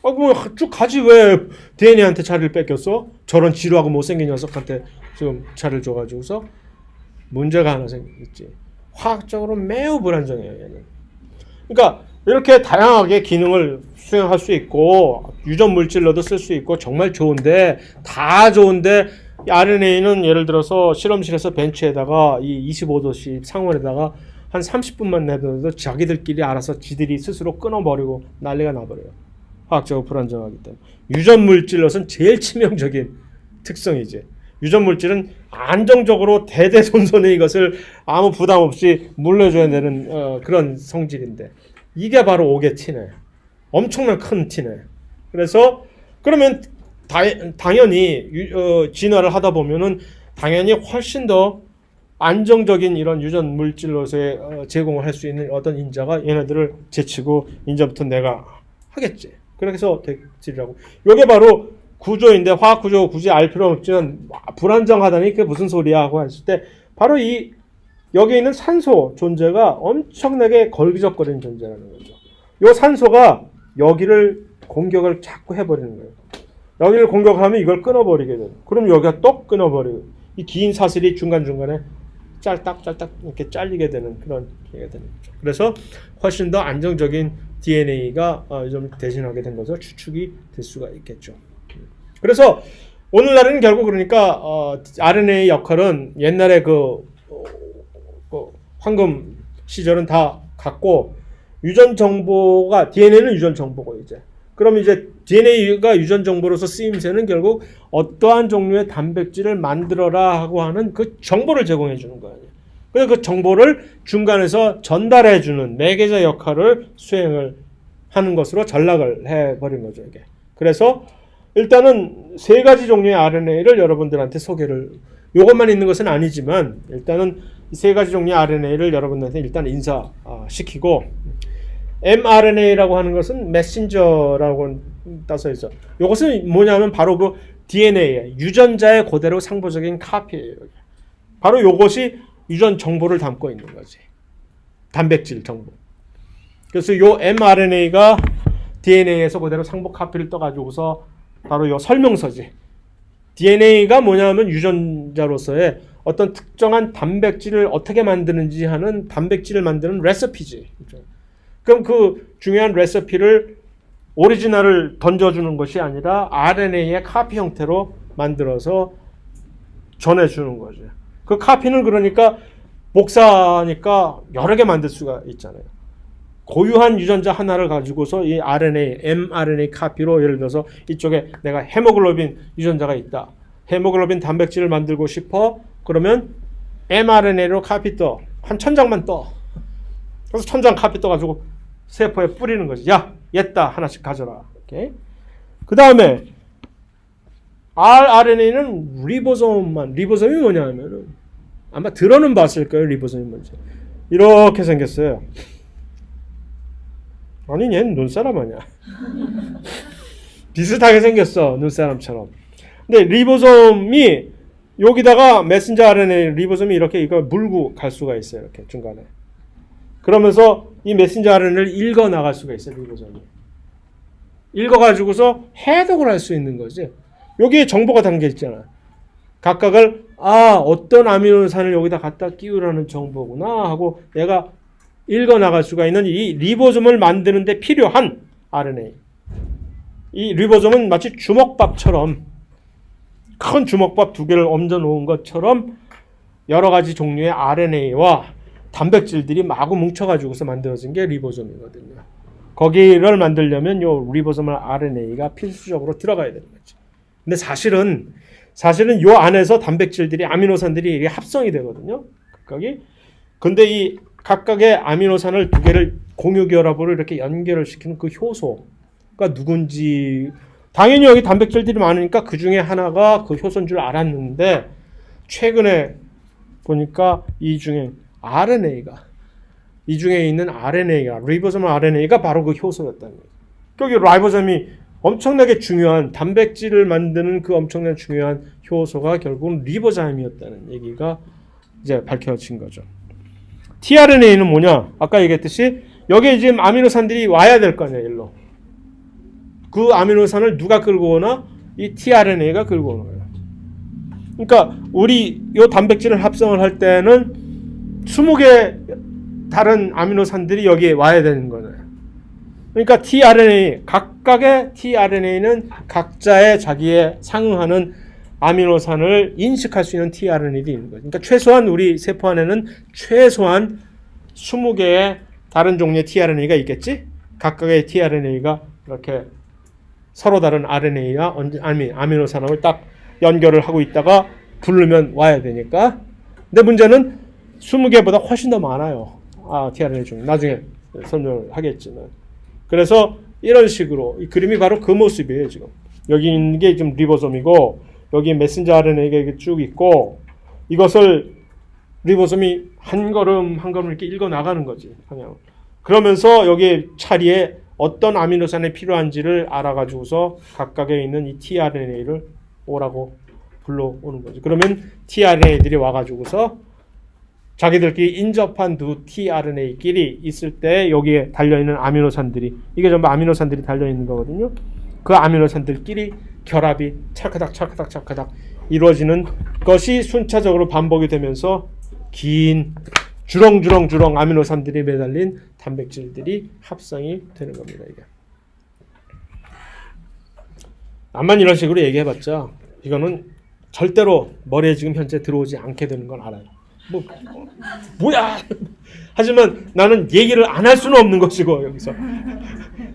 뭐 쭉 가지 왜 DNA한테 자리를 뺏겼어? 저런 지루하고 못생긴 녀석한테 지금 자리를 줘가지고서 문제가 하나 생겼지. 화학적으로 매우 불안정해요, 얘는. 그러니까 이렇게 다양하게 기능을 수행할 수 있고 유전 물질로도 쓸 수 있고 정말 좋은데 다 좋은데 이 RNA는 예를 들어서 실험실에서 벤치에다가 이 25도씨 상온에다가 한 30분만 내둬도 자기들끼리 알아서 지들이 스스로 끊어버리고 난리가 나버려요. 화학적으로 불안정하기 때문에. 유전 물질로서는 제일 치명적인 특성이지. 유전 물질은 안정적으로 대대손손의 이것을 아무 부담 없이 물려줘야 되는 그런 성질인데 이게 바로 옥의 티네. 엄청난 큰 티네. 그래서 그러면 당연히 진화를 하다 보면은 당연히 훨씬 더 안정적인 이런 유전 물질로서의 제공을 할 수 있는 어떤 인자가 얘네들을 제치고 이제부터 내가 하겠지. 그래서 대질이라고. 이게 바로 구조인데 화학 구조 굳이 알 필요 없지만 불안정하다니 그게 무슨 소리야 하고 했을 때 바로 이 여기 있는 산소 존재가 엄청나게 걸기적거리는 존재라는 거죠. 이 산소가 여기를 공격을 자꾸 해버리는 거예요. 여기를 공격하면 이걸 끊어버리게 돼요. 그럼 여기가 또 끊어버리고 이 긴 사슬이 중간중간에 짤딱짤딱 이렇게 잘리게 되는 그런 기회가 되는 거죠. 그래서 훨씬 더 안정적인 DNA가 좀 대신하게 된 것으로 추측이 될 수가 있겠죠. 그래서 오늘날은 결국 그러니까 RNA의 역할은 옛날에 그 황금 시절은 다 갔고 유전 정보가 DNA는 유전 정보고 이제 그럼 이제 DNA가 유전 정보로서 쓰임새는 결국 어떠한 종류의 단백질을 만들어라 하고 하는 그 정보를 제공해 주는 거예요. 그래서 그 정보를 중간에서 전달해 주는 매개자 역할을 수행을 하는 것으로 전락을 해 버린 거죠, 이게. 그래서 일단은 3가지 종류의 RNA를 여러분들한테 소개를 요것만 있는 것은 아니지만 일단은 이 3가지 종류의 RNA를 여러분들한테 일단 인사시키고 mRNA라고 하는 것은 메신저라고 따서 있죠. 이것은 뭐냐면 바로 그 DNA 유전자의 그대로 상부적인 카피예요. 바로 이것이 유전 정보를 담고 있는 거지. 단백질 정보. 그래서 이 mRNA가 DNA에서 그대로 상부 카피를 떠가지고서 바로 이 설명서지. DNA가 뭐냐면 유전자로서의 어떤 특정한 단백질을 어떻게 만드는지 하는 단백질을 만드는 레시피지. 그럼 그 중요한 레시피를 오리지널을 던져주는 것이 아니라 RNA의 카피 형태로 만들어서 전해주는 거죠. 그 카피는 그러니까 복사니까 여러 개 만들 수가 있잖아요. 고유한 유전자 하나를 가지고서 이 RNA, mRNA 카피로 예를 들어서 이쪽에 내가 헤모글로빈 유전자가 있다. 헤모글로빈 단백질을 만들고 싶어. 그러면 mRNA로 카피 떠. 한 1000장만 떠. 그래서 1000장 카피 떠가지고 세포에 뿌리는 거지. 야, 얘다 하나씩 가져라. 오케이? 그 다음에 rRNA는 리보솜만. 리보솜이 뭐냐 하면은 아마 들어는 봤을 거예요. 리보솜이 뭔지. 이렇게 생겼어요. 아니 얘는 눈사람 아니야. 비슷하게 생겼어. 눈사람처럼. 근데 리보솜이 여기다가 메신저 RNA 리보솜이 이렇게 이걸 물고 갈 수가 있어요. 이렇게 중간에. 그러면서 이 메신저 RNA를 읽어 나갈 수가 있어요. 리보솜이. 읽어가지고서 해독을 할 수 있는 거지. 여기에 정보가 담겨 있잖아. 각각을 어떤 아미노산을 여기다 갖다 끼우라는 정보구나 하고 내가 읽어 나갈 수가 있는 이 리보솜을 만드는 데 필요한 RNA. 이 리보솜은 마치 주먹밥처럼 큰 주먹밥 2개를 얹어 놓은 것처럼 여러 가지 종류의 RNA와 단백질들이 마구 뭉쳐가지고서 만들어진 게 리보솜이거든요. 거기를 만들려면 요 리보솜 RNA가 필수적으로 들어가야 되는 거죠. 근데 사실은 요 안에서 단백질들이 아미노산들이 합성이 되거든요. 각각이. 근데 이 각각의 아미노산을 2개를 공유 결합으로 이렇게 연결을 시키는 그 효소가 누군지 당연히 여기 단백질들이 많으니까 그 중에 하나가 그 효소인 줄 알았는데 최근에 보니까 이 중에 이 중에 있는 RNA가 리보솜 RNA가 바로 그 효소였다는 거예요. 여기 라이보솜이 엄청나게 중요한 단백질을 만드는 그 엄청나게 중요한 효소가 결국은 리보자임이었다는 얘기가 이제 밝혀진 거죠. tRNA는 뭐냐? 아까 얘기했듯이 여기에 지금 아미노산들이 와야 될 거 아니야, 일로. 그 아미노산을 누가 끌고 오나? 이 tRNA가 끌고 오는 거예요. 그러니까 우리 요 단백질을 합성을 할 때는 20개 다른 아미노산들이 여기에 와야 되는 거예요. 그러니까 tRNA, 각각의 tRNA는 각자의 자기에 상응하는 아미노산을 인식할 수 있는 tRNA들이 있는 거죠. 그러니까 최소한 우리 세포 안에는 최소한 20개의 다른 종류의 tRNA가 있겠지? 각각의 tRNA가 이렇게 서로 다른 RNA와 아미노산을 딱 연결을 하고 있다가 부르면 와야 되니까. 근데 문제는 20개보다 훨씬 더 많아요. tRNA 중에. 나중에 설명을 하겠지만. 그래서 이런 식으로 이 그림이 바로 그 모습이에요. 지금 여기 있는 게 지금 리보솜이고 여기 메신저 RNA가 이렇게 쭉 있고 이것을 리보솜이 한 걸음 한 걸음 이렇게 읽어 나가는 거지. 방향. 그러면서 여기 차리에 어떤 아미노산이 필요한지를 알아가지고서 각각에 있는 이 tRNA를 오라고 불러오는 거죠. 그러면 tRNA들이 와가지고서 자기들끼리 인접한 두 tRNA끼리 있을 때 여기에 달려있는 아미노산들이 이게 전부 아미노산들이 달려있는 거거든요. 그 아미노산들끼리 결합이 찰카닥 이루어지는 것이 순차적으로 반복이 되면서 긴 주렁주렁 아미노산들이 매달린 단백질들이 합성이 되는 겁니다. 이게. 암만 이런 식으로 얘기해봤자 이거는 절대로 머리에 지금 현재 들어오지 않게 되는 건 알아요. 뭐야? 하지만 나는 얘기를 안 할 수는 없는 것이고 여기서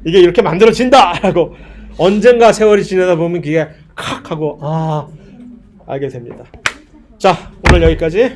이게 이렇게 만들어진다라고 언젠가 세월이 지나다 보면 그게 칵 하고 알게 됩니다. 자, 오늘 여기까지.